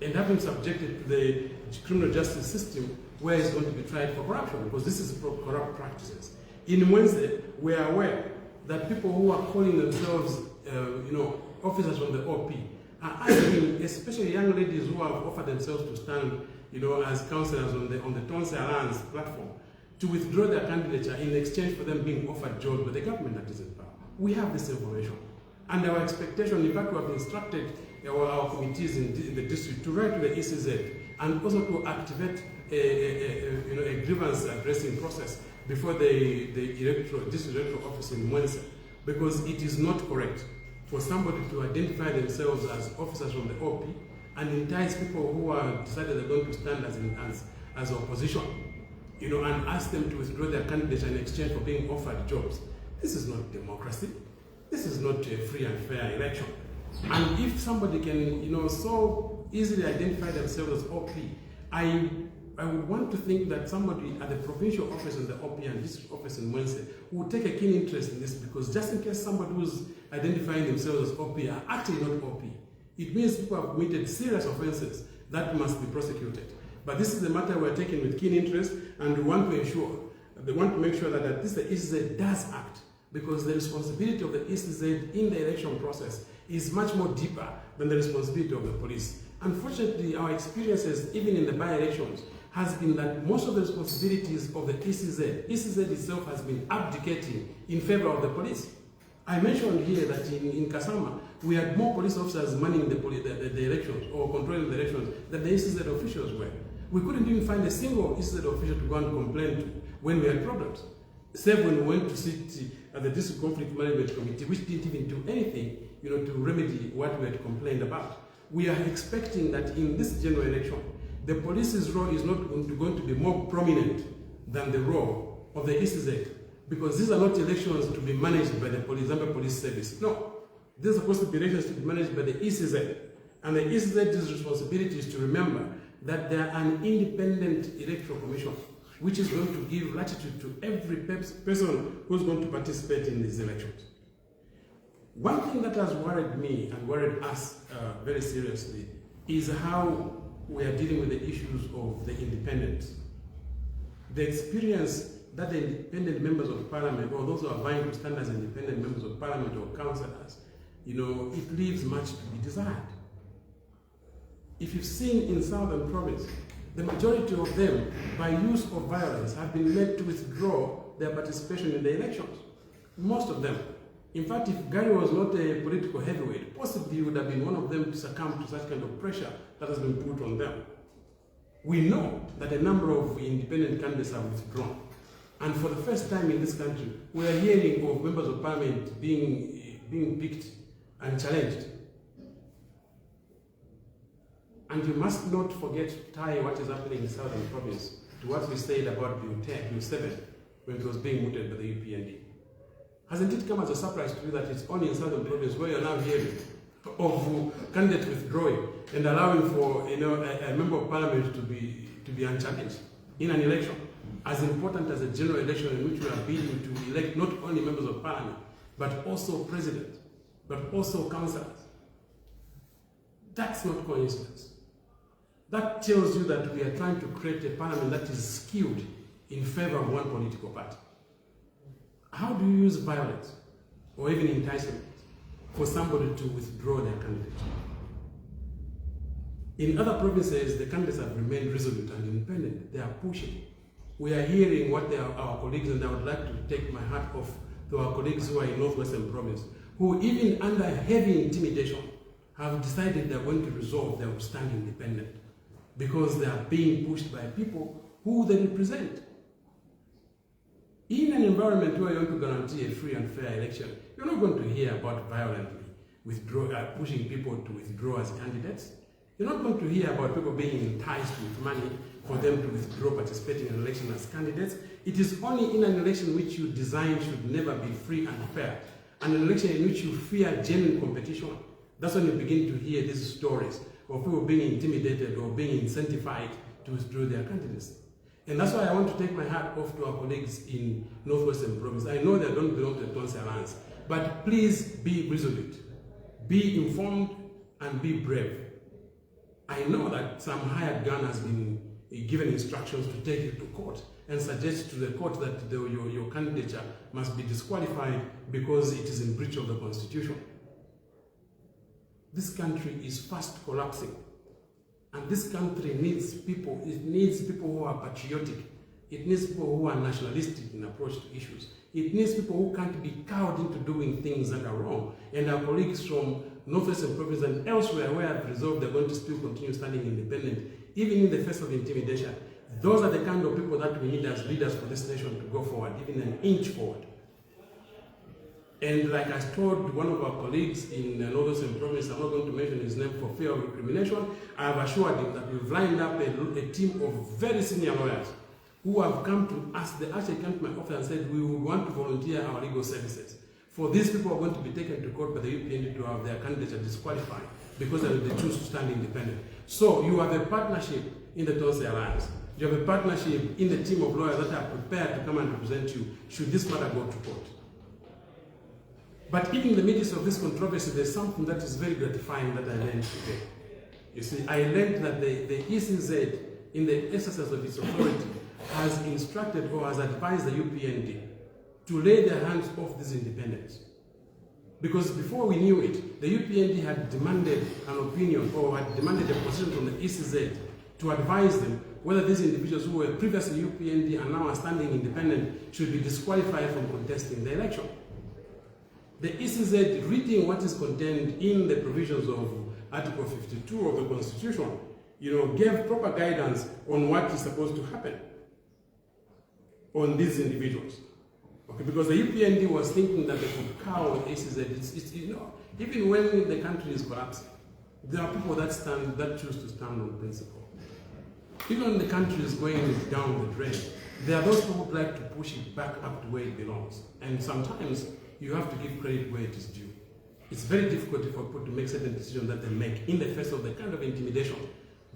and have him subjected to the criminal justice system where he's going to be tried for corruption, because this is corrupt practices. In Wednesday, we are aware that people who are calling themselves, officers from the OP are asking, especially young ladies who have offered themselves to stand, as councillors on the Tonse Alliance platform, to withdraw their candidature in exchange for them being offered jobs by the government that is in power. We have this information. And our expectation, in fact, we have instructed our committees in the district to write to the ECZ and also to activate a grievance addressing process before the district electoral office in Wednesday, because it is not correct for somebody to identify themselves as officers from the OP and entice people who are decided they're going to stand as opposition, and ask them to withdraw their candidature in exchange for being offered jobs. This is not democracy. This is not a free and fair election. And if somebody can, so easily identify themselves as OP, I would want to think that somebody at the provincial office in the OP and district office in Wednesday would take a keen interest in this, because just in case somebody who's identifying themselves as OP are actually not OP, it means people have committed serious offenses that must be prosecuted. But this is a matter we're taking with keen interest, and we want to make sure that at least the ECZ does act, because the responsibility of the ECZ in the election process is much more deeper than the responsibility of the police. Unfortunately, our experiences, even in the by-elections, has been that most of the responsibilities of the ECZ itself has been abdicating in favor of the police. I mentioned here that in Kasama, we had more police officers manning the elections or controlling the elections than the ECZ officials were. We couldn't even find a single ECZ official to go and complain to when we had problems. Save when we went to sit at the District Conflict Management Committee, which didn't even do anything, to remedy what we had complained about. We are expecting that in this general election, the police's role is not going to be more prominent than the role of the ECZ, because these are not elections to be managed by the Zambia Police Service. No, these are supposed to be elections to be managed by the ECZ. And the ECZ's responsibility is to remember that they are an independent electoral commission, which is going to give latitude to every person who's going to participate in these elections. One thing that has worried me and worried us very seriously is how we are dealing with the issues of the independents. The experience that the independent members of parliament, or those who are vying to stand as independent members of parliament or councillors, it leaves much to be desired. If you've seen in Southern Province, the majority of them, by use of violence, have been made to withdraw their participation in the elections. Most of them. In fact, if Garry was not a political heavyweight, possibly he would have been one of them to succumb to such kind of pressure that has been put on them. We know that a number of independent candidates have withdrawn. And for the first time in this country, we are hearing of members of parliament being picked and challenged. And you must not forget to tie what is happening in Southern Province to what we said about Bill 7 when it was being mooted by the UPND. Hasn't it come as a surprise to you that it's only in Southern Province where you're now hearing of candidates withdrawing and allowing for a member of parliament to be unchallenged in an election as important as a general election in which we are bidding to elect not only members of parliament but also president, but also councillors? That's not coincidence. That tells you that we are trying to create a parliament that is skewed in favor of one political party. How do you use violence or even enticement for somebody to withdraw their candidate? In other provinces, the candidates have remained resolute and independent. They are pushing. We are hearing what our colleagues, and I would like to take my hat off to our colleagues who are in Northwestern Province, who even under heavy intimidation have decided they're going to resolve, they will stand independent because they are being pushed by people who they represent. In an environment where you want to guarantee a free and fair election, you're not going to hear about violently pushing people to withdraw as candidates. You're not going to hear about people being enticed with money for them to withdraw participating in an election as candidates. It is only in an election which you design should never be free and fair, and an election in which you fear genuine competition. That's when you begin to hear these stories of people being intimidated or being incentivized to withdraw their candidates. And that's why I want to take my hat off to our colleagues in Northwestern Province. I know they don't belong to the Tonse Alliance, but please be resolute, be informed, and be brave. I know that some hired gun has been given instructions to take you to court and suggest to the court that your candidature must be disqualified because it is in breach of the Constitution. This country is fast collapsing. And this country needs people. It needs people who are patriotic. It needs people who are nationalistic in approach to issues. It needs people who can't be cowed into doing things that are wrong. And our colleagues from Northwestern Province and elsewhere where I've resolved they're going to still continue standing independent, even in the face of intimidation. Those are the kind of people that we need as leaders for this nation to go forward, even an inch forward. And like I told one of our colleagues in Northwestern Province, I'm not going to mention his name for fear of recrimination, I have assured him that we've lined up a team of very senior lawyers who have come to us. They actually came to my office and said, we would want to volunteer our legal services. For these people who are going to be taken to court by the UPND to have their candidature disqualified because they choose to stand independent. So you have a partnership in the Tonse Alliance. You have a partnership in the team of lawyers that are prepared to come and represent you should this matter go to court. But even in the midst of this controversy, there's something that is very gratifying that I learned today. You see, I learned that the ECZ, in the exercise of its authority, has instructed or has advised the UPND to lay their hands off this independence. Because before we knew it, the UPND had demanded an opinion or had demanded a position from the ECZ to advise them whether these individuals who were previously UPND and now are standing independent should be disqualified from contesting the election. The ECZ, reading what is contained in the provisions of Article 52 of the Constitution, gave proper guidance on what is supposed to happen on these individuals. Okay, because the UPND was thinking that they could cow the ECZ. Even when the country is collapsing, there are people that choose to stand on principle. Even when the country is going down the drain, there are those people who like to push it back up to where it belongs. And sometimes you have to give credit where it is due. It's very difficult for people to make certain decisions that they make in the face of the kind of intimidation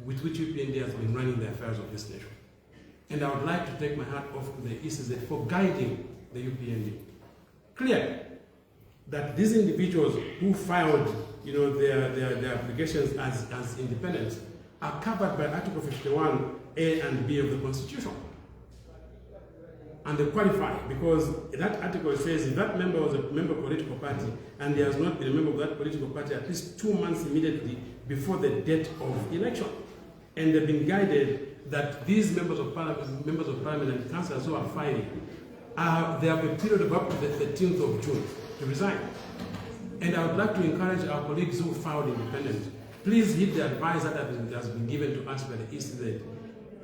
with which UPND has been running the affairs of this nation. And I would like to take my hat off to the ECZ for guiding the UPND. Clear that these individuals who filed their applications as independents are covered by Article 51A and B of the Constitution. And they qualify because that article says if that member was a member of a political party and he has not been a member of that political party at least 2 months immediately before the date of election. And they've been guided that these members of parliament and councillors who are filing, they have a period of up to the 13th of June to resign. And I would like to encourage our colleagues who filed independent, please heed the advice that has been given to us by the ECZ.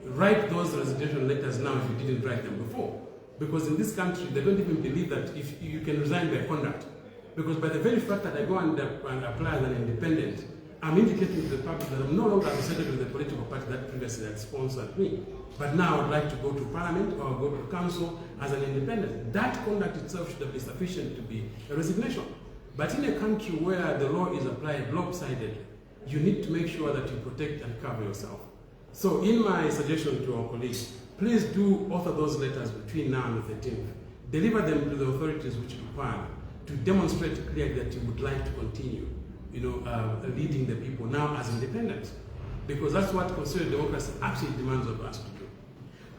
Write those resignation letters now if you didn't write them before. Because in this country, they don't even believe that if you can resign by conduct. Because by the very fact that I go and apply as an independent, I'm indicating to the public that I'm no longer associated with the political party that previously had sponsored me. But now I'd like to go to parliament or go to council as an independent. That conduct itself should have been sufficient to be a resignation. But in a country where the law is applied lopsided, you need to make sure that you protect and cover yourself. So in my suggestion to our colleagues, please do author those letters between now and the 13th. Deliver them to the authorities which require to demonstrate clearly that you would like to continue, leading the people now as independents. Because that's what constitutional democracy actually demands of us to do.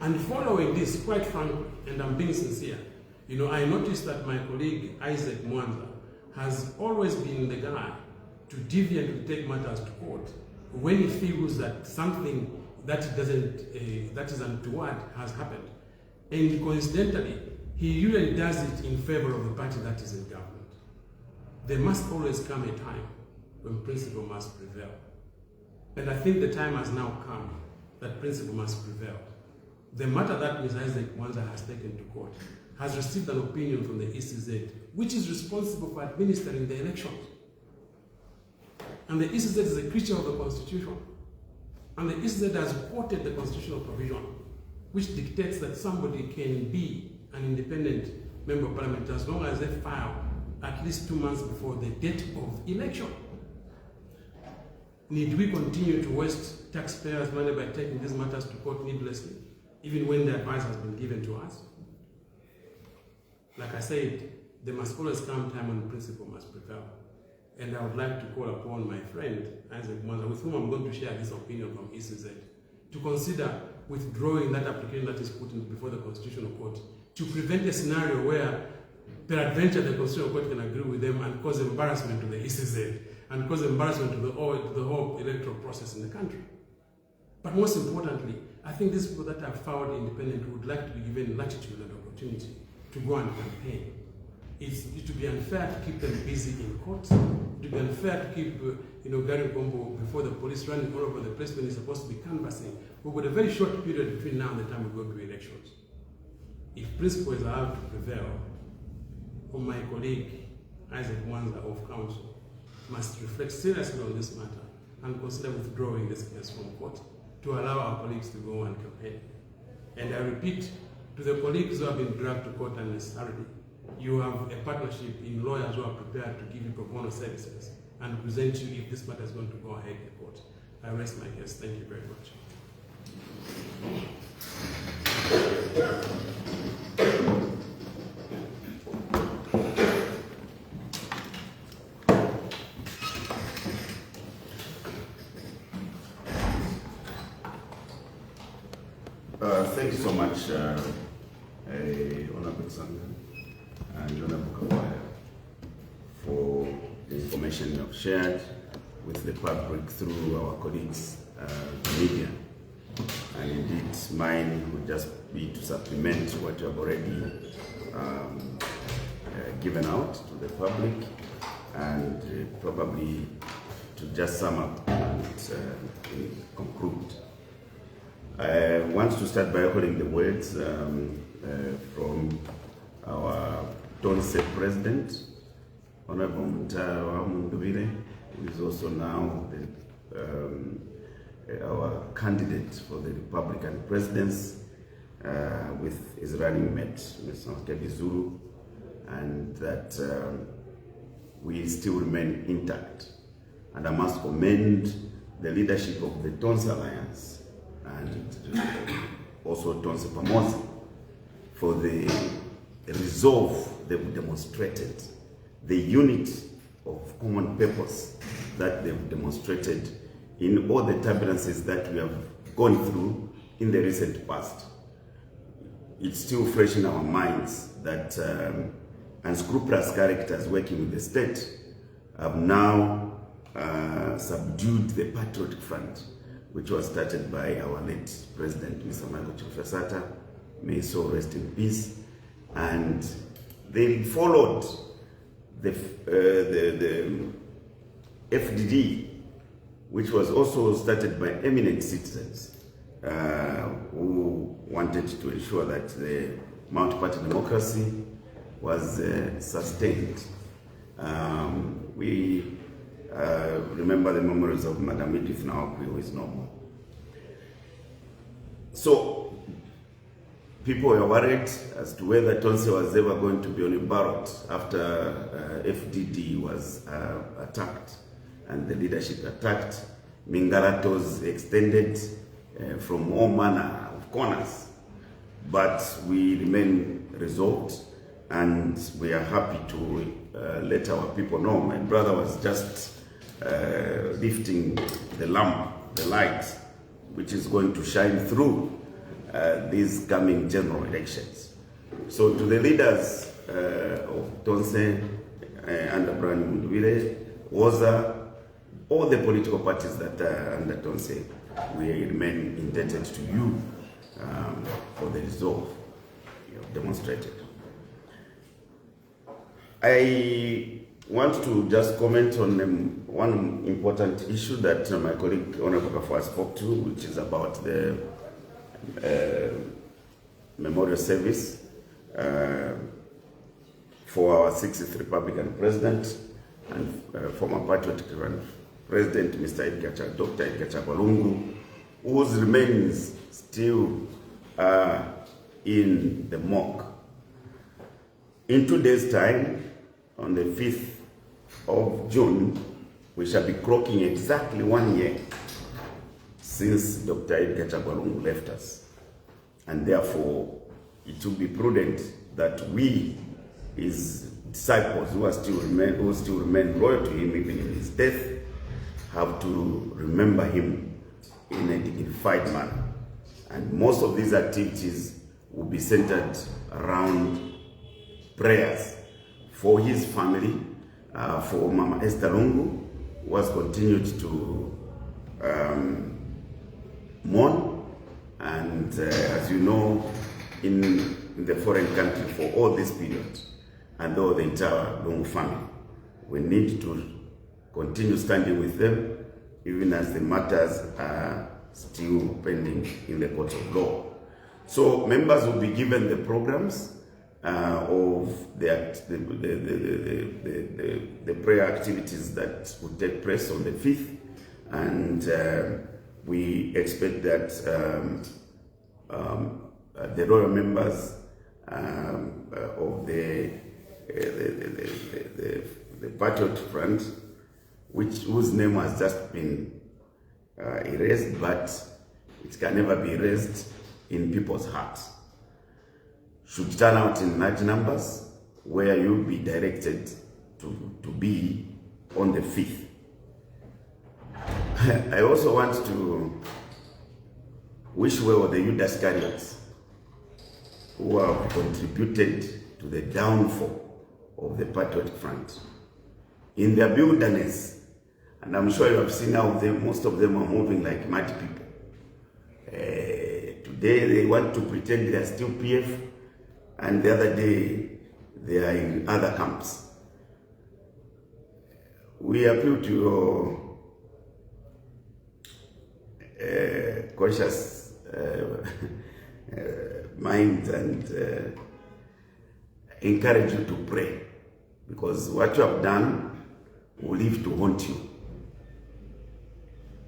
And following this, quite frankly, and I'm being sincere, I noticed that my colleague Isaac Mwanza has always been the guy to deviate to take matters to court when he feels that something that is untoward has happened. And coincidentally, he usually does it in favor of the party that is in government. There must always come a time when principle must prevail. And I think the time has now come that principle must prevail. The matter that Ms. Isaac Mwanza has taken to court has received an opinion from the ECZ, which is responsible for administering the elections. And the ECZ is a creature of the Constitution. And the ECZ has quoted the constitutional provision, which dictates that somebody can be an independent member of parliament as long as they file at least 2 months before the date of election. Need we continue to waste taxpayers' money by taking these matters to court needlessly, even when the advice has been given to us? Like I said, there must always come time when principle must prevail. And I would like to call upon my friend, Isaac Mwanza, with whom I'm going to share this opinion from ECZ, to consider withdrawing that application that is put in before the Constitutional Court to prevent a scenario where, peradventure, the Constitutional Court can agree with them and cause embarrassment to the ECZ and cause embarrassment to the whole electoral process in the country. But most importantly, I think these people that have filed independent would like to be given latitude and opportunity to go and campaign. It would be unfair to keep them busy in court. It would be unfair to keep Garry Nkombo before the police running all over the place when he's supposed to be canvassing. We've got a very short period between now and the time we go to elections. If principle is allowed to prevail, my colleague Isaac Mwanza of Council must reflect seriously on this matter and consider withdrawing this case from court to allow our colleagues to go and campaign. And I repeat, to the colleagues who have been dragged to court unnecessarily, you have a partnership in lawyers who are prepared to give you pro bono services and present you if this matter is going to go ahead in court. I rest my case. Thank you very much. Thank you so much, Honorable Sanga and Honorable Kawaya, for the information you have shared with the public through our colleagues, the media. And indeed, mine would just be to supplement what you have already given out to the public, and probably to just sum up and conclude. I want to start by echoing the words from our Tonse President, Honorable Mundubile, who is also now our candidate for the Republican presidency, with his running mate, Mr. Kebizuru, and that we still remain intact. And I must commend the leadership of the Tonse Alliance and also Tonse Pamosi for the resolve they've demonstrated, the unity of common purpose that they've demonstrated in all the turbulences that we have gone through in the recent past. It's still fresh in our minds that unscrupulous characters working with the state have now subdued the Patriotic Front, which was started by our late President, Mr. Michael Chofesata, may his soul rest in peace, and they followed the FDD, which was also started by eminent citizens who wanted to ensure that the multi-party democracy was sustained. We remember the memories of Madam Edith Naokwi, who is no more. So, people were worried as to whether Tonse was ever going to be on a ballot after FDD was attacked and the leadership attacked. Mingalatos extended from all manner of corners. But we remain resolved, and we are happy to let our people know. My brother was just lifting the lamp, the light, which is going to shine through these coming general elections. So to the leaders of Tonse, under Brian Mundubile, Woza, all the political parties that are under Tonse, we remain indebted to you for the resolve you have demonstrated. I want to just comment on one important issue that my colleague Honorable Kafua spoke to, which is about the memorial service for our 60th Republican President and former Patriotic President, Mr. Dr. Edgar Chagwa, whose remains still in the morgue. In 2 days' time, on the 5th of June, we shall be clocking exactly 1 year since Dr. Edgar Chagwa left us. And therefore, it will be prudent that we, his disciples who still remain loyal to him even in his death, have to remember him in a dignified manner. And most of these activities will be centered around prayers for his family, for Mama Esther Lungu, who has continued to mourn, and as you know, in the foreign country for all this period, and all the entire Lungu family. We need to continue standing with them, even as the matters are still pending in the court of law. So members will be given the programs of the prayer activities that will take place on the 5th, and we expect that the royal members of the Patriot Front, whose name has just been erased, but it can never be erased in people's hearts, should turn out in large numbers, where you'll be directed to be on the 5th. I also want to wish well the Youth Iscariots who have contributed to the downfall of the Patriot Front. In their wilderness, and I'm sure you have seen how most of them are moving like mad people. Today they want to pretend they are still PF, and the other day they are in other camps. We appeal to your conscious mind and encourage you to pray, because what you have done will live to haunt you.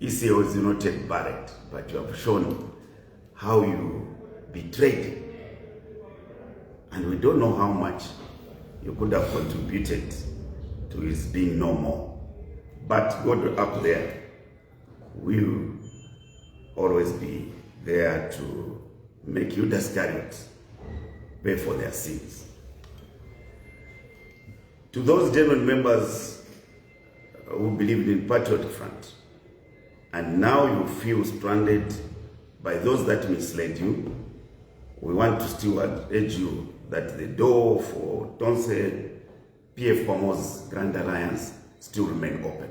ECO is not yet buried, but you have shown how you betrayed, and we don't know how much you could have contributed to his being no more. But God up there will always be there to make you Iscariots pay for their sins. To those genuine members who believed in Patriot Front, and now you feel stranded by those that misled you, we want to still urge you that the door for Tonse PF Pamo's Grand Alliance still remain open.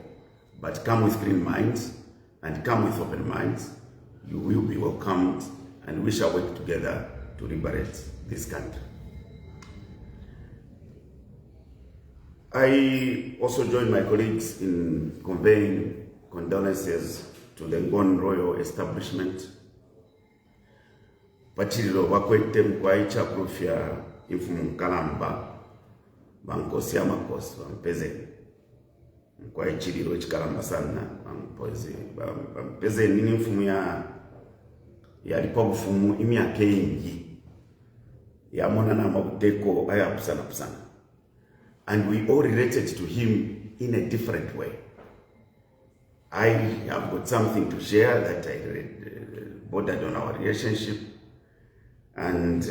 But come with clean minds and come with open minds. You will be welcomed, and we shall work together to liberate this country. I also join my colleagues in conveying condolences to the Ngon Royal Establishment. Pachiriro wakwete mkwai chakrufya infumu kalamba bankosi amakosi bampeze mkwai chiriro chikalamba sana bampeze nini infumu ya lipa bufumu imyaka eyingi yamona na mabuteko ayapusana pusana, and we all related to him in a different way. I have got something to share that I bordered on our relationship, and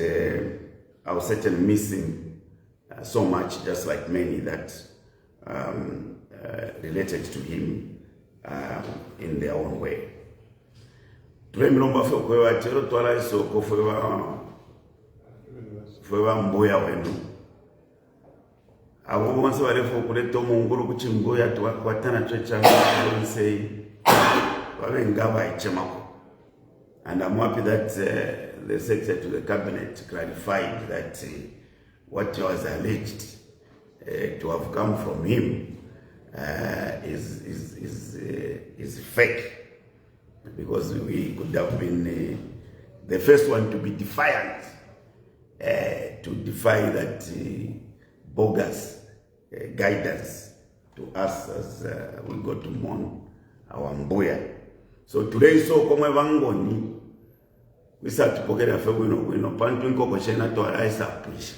I was certainly missing so much, just like many that related to him in their own way. Tulemilomba fe kwewa chero twala isoko fwewa mboya wenu. Abo bonse barefo kuleta omunguru kuchimboya twatana checha say babengaba ichemako. And I'm happy that the Secretary to the Cabinet clarified that what was alleged to have come from him is fake, because we could have been the first one to be defiant, to defy that bogus guidance to us as we go to mourn our Mbuya. So today, so come evangoni, we start to pocket a we pantu nkoko shena to araisa push.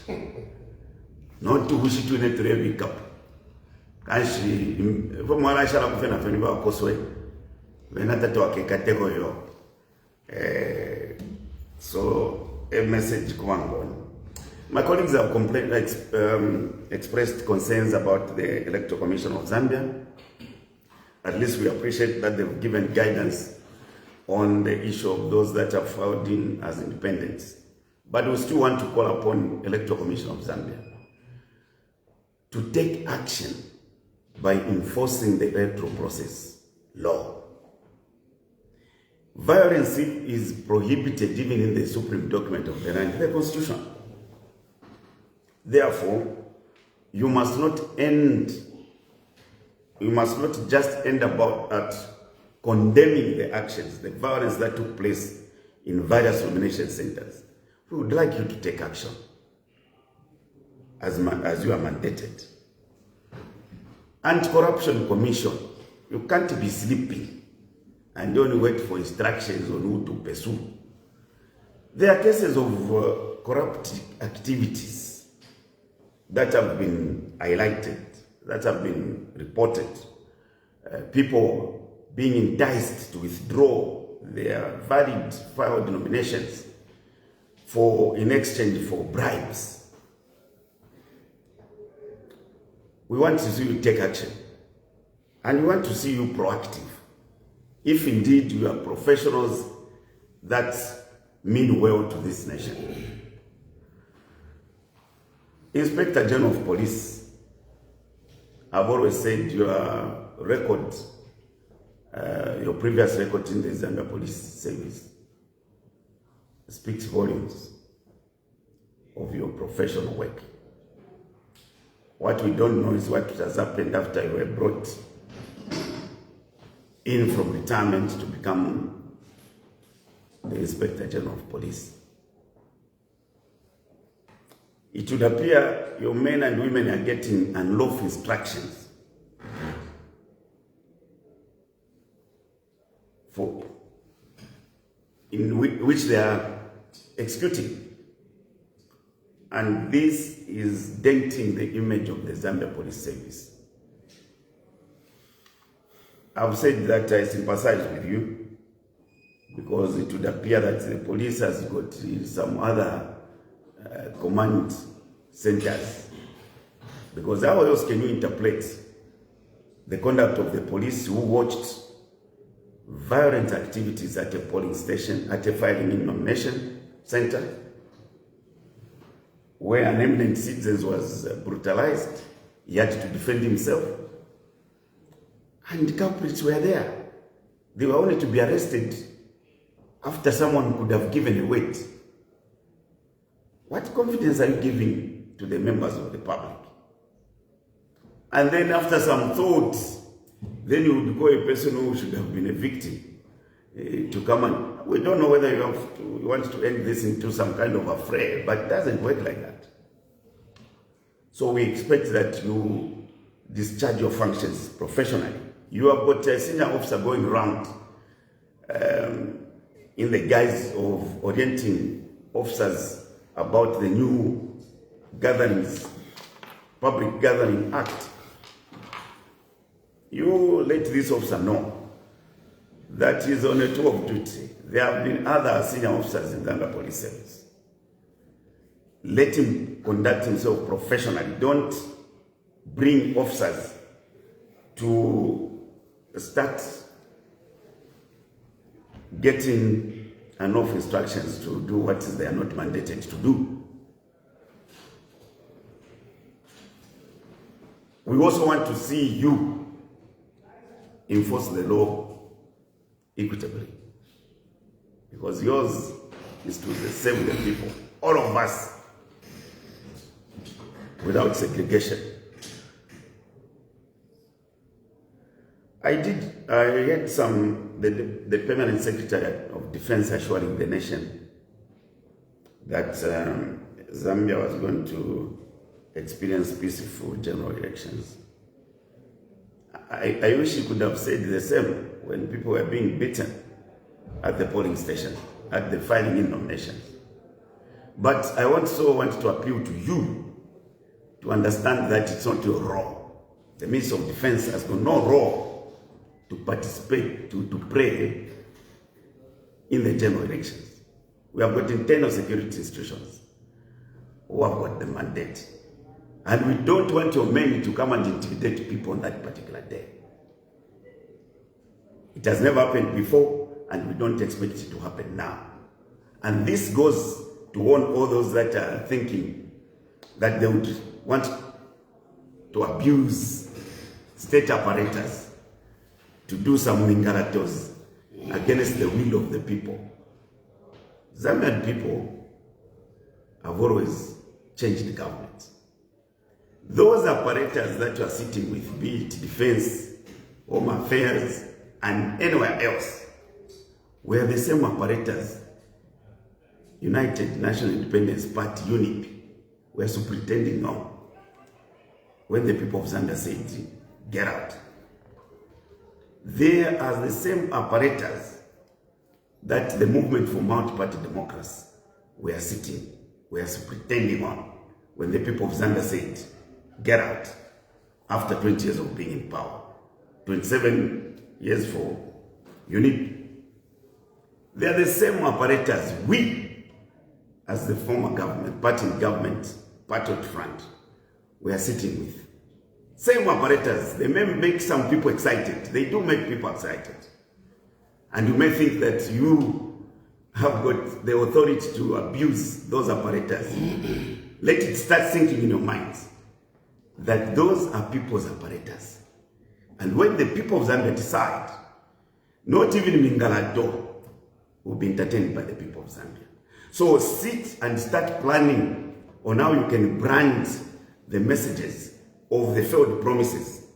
Not to wish to net revi cup. Kashi, from what I shall have been a friend about Cosway, when I talk a category. So a message come on. My colleagues have expressed concerns about the Electoral Commission of Zambia. At least we appreciate that they've given guidance on the issue of those that have filed in as independents. But we still want to call upon Electoral Commission of Zambia to take action by enforcing the electoral process law. Violence is prohibited even in the supreme document of the land, the Constitution. Therefore, you must not just end about at condemning the actions, the violence that took place in various nomination centers. We would like you to take action as you are mandated. Anti-Corruption Commission, you can't be sleeping and only wait for instructions on who to pursue. There are cases of corrupt activities that have been highlighted, that have been reported. People being enticed to withdraw their valid filed nominations in exchange for bribes. We want to see you take action, and we want to see you proactive. If indeed you are professionals that mean well to this nation. Inspector General of Police, I've always said your record, your previous record in the Zambia Police Service speaks volumes of your professional work. What we don't know is what has happened after you were brought in from retirement to become the Inspector General of Police. It would appear your men and women are getting unlawful instructions in which they are executing. And this is denting the image of the Zambia Police Service. I've said that I sympathize with you because it would appear that the police has got some other command centers. Because how else can you interpret the conduct of the police who watched violent activities at a polling station, at a filing in nomination center, where an eminent citizen was brutalized? He had to defend himself. And the culprits were there. They were only to be arrested after someone could have given a weight. What confidence are you giving to the members of the public? And then after some thought, then you would call a person who should have been a victim to come and... We don't know whether you want to end this into some kind of a fray, but it doesn't work like that. So we expect that you discharge your functions professionally. You have got a senior officer going around in the guise of orienting officers about the new gatherings, Public Gathering Act. You let this officer know that he's on a tour of duty. There have been other senior officers in the Zambia Police Service. Let him conduct himself professionally. Don't bring officers to start getting enough instructions to do what they are not mandated to do. We also want to see you enforce the law equitably, because yours is to serve the people, all of us, without segregation. I had the Permanent Secretary of Defense assuring the nation that Zambia was going to experience peaceful general elections. I wish he could have said the same when people were being beaten at the polling station, at the filing in nominations. But I also want to appeal to you to understand that it's not your role. The Minister of Defense has got no role to participate, to pray in the general elections. We have got internal security institutions who have got the mandate. And we don't want your men to come and intimidate people on that particular day. It has never happened before, and we don't expect it to happen now. And this goes to warn all those that are thinking that they would want to abuse state apparatus to do some mingalatos against the will of the people. Zambian people have always changed governments. Those apparatus that you are sitting with, be it defense, home affairs, and anywhere else, were the same apparatus United National Independence Party, UNIP, were superintending on when the people of Zambia said, get out. They are the same apparatus that the movement for multi-party democracy were superintending on when the people of Zambia said, get out, after 20 years of being in power. 27 years for UNIP. They are the same apparatus we, as the former government, party in government, party at front, we are sitting with. Same apparatus. They may make some people excited. They do make people excited. And you may think that you have got the authority to abuse those apparatus. Let it start sinking in your minds that those are people's apparatus. And when the people of Zambia decide, not even Mingalado will be entertained by the people of Zambia. So sit and start planning on how you can brand the messages of the failed promises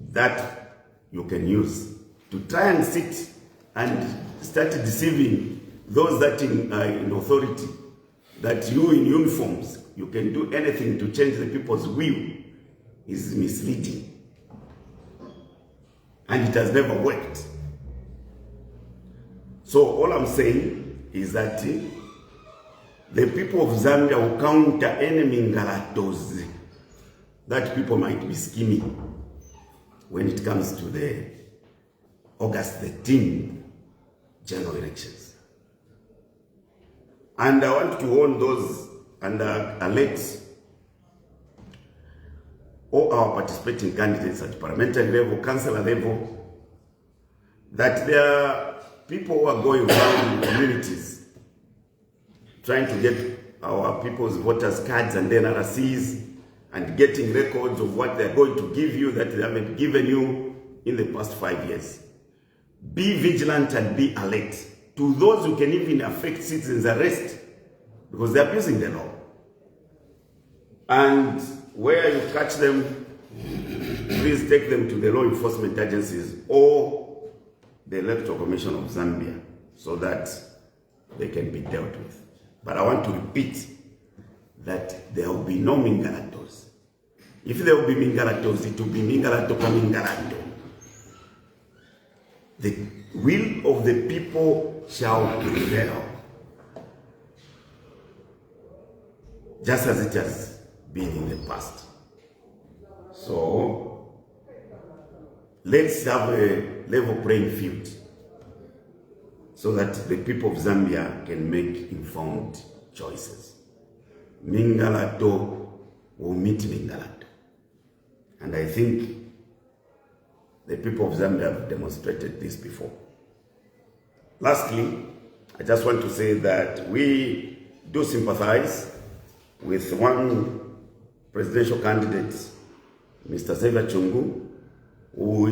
that you can use to try and sit and start deceiving those that are in authority, that you in uniforms, you can do anything to change the people's will, is misleading. And it has never worked. So all I'm saying is that the people of Zambia will counter any mingalatos that people might be scheming when it comes to the August 13 general elections. And I want to warn those and alert all our participating candidates at parliamentary level, councillor level, that there are people who are going around in communities trying to get our people's voters' cards and NRCs and getting records of what they're going to give you that they haven't given you in the past 5 years. Be vigilant and be alert to those who can even affect citizens' arrest because they're abusing the law. And where you catch them, please take them to the law enforcement agencies or the Electoral Commission of Zambia so that they can be dealt with. But I want to repeat that there will be no mingalatos. If there will be mingalatos, it will be mingalato for mingalato. The will of the people shall prevail, just as it has been in the past. So let's have a level playing field so that the people of Zambia can make informed choices. Mingalato will meet Mingalato. And I think the people of Zambia have demonstrated this before. Lastly, I just want to say that we do sympathize with one presidential candidate, Mr. Xavier Chungu, who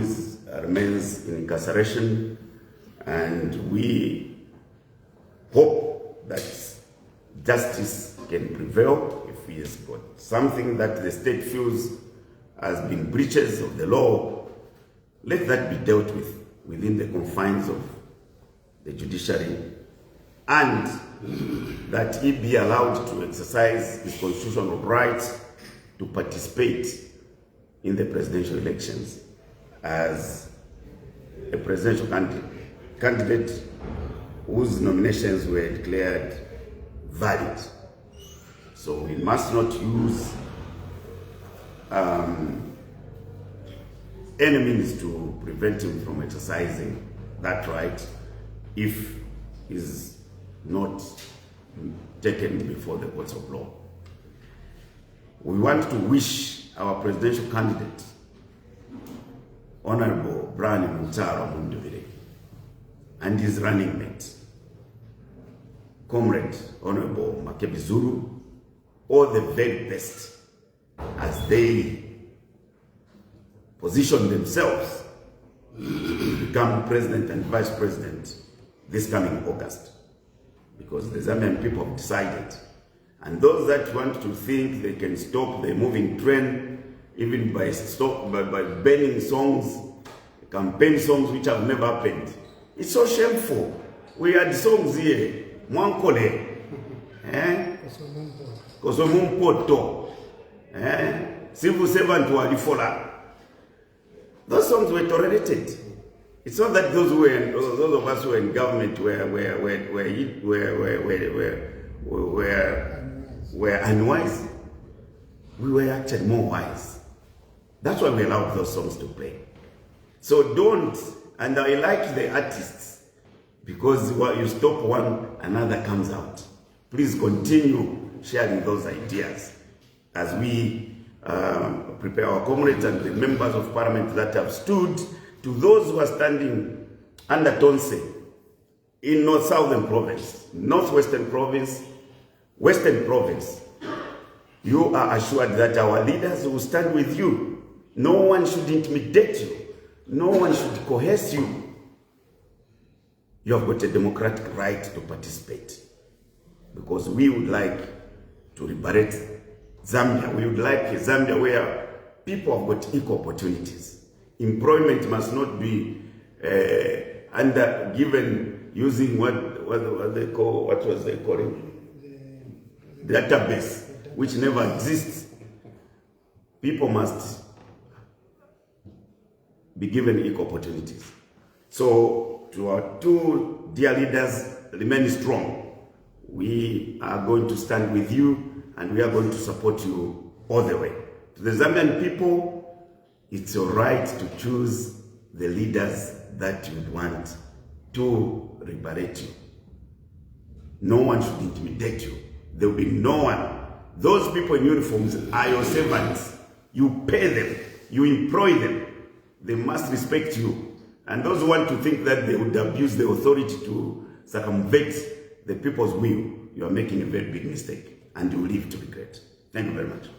remains in incarceration, and we hope that justice can prevail. If he has got something that the state feels has been breaches of the law, let that be dealt with within the confines of the judiciary, and that he be allowed to exercise his constitutional right to participate in the presidential elections as a presidential candidate whose nominations were declared valid. So we must not use any means to prevent him from exercising that right if he's not taken before the courts of law. We want to wish our presidential candidate, Honorable Garry Nkombo, and his running mate, Comrade Honorable Garry Nkombo, all the very best as they position themselves to become president and vice president this coming August. Because the Zambian people have decided. And those that want to think they can stop the moving train, even by banning songs, campaign songs which have never happened. It's so shameful. We had songs here, Mwankole, Kosomumpoto, Civil Servant Walifola. Those songs were tolerated. It's not that those of us who were in government were unwise. We were actually more wise. That's why we allowed those songs to play. So don't, and I like the artists, because while you stop one, another comes out. Please continue sharing those ideas as we prepare our comrades and the members of parliament that have stood to those who are standing under Tonse in North-Southern Province, Northwestern Province, Western Province. You are assured that our leaders will stand with you. No one should intimidate you. No one should coerce you. You have got a democratic right to participate, because we would like to liberate Zambia. We would like a Zambia where people have got equal opportunities. Employment must not be given using what they call, what was they calling? Database, which never exists. People must be given equal opportunities. So to our two dear leaders, remain strong. We are going to stand with you and we are going to support you all the way. To the Zambian people, it's your right to choose the leaders that you want to liberate you. No one should intimidate you. There will be no one. Those people in uniforms are your servants. You pay them. You employ them. They must respect you. And those who want to think that they would abuse the authority to circumvent the people's will, you are making a very big mistake. And you will live to regret. Thank you very much.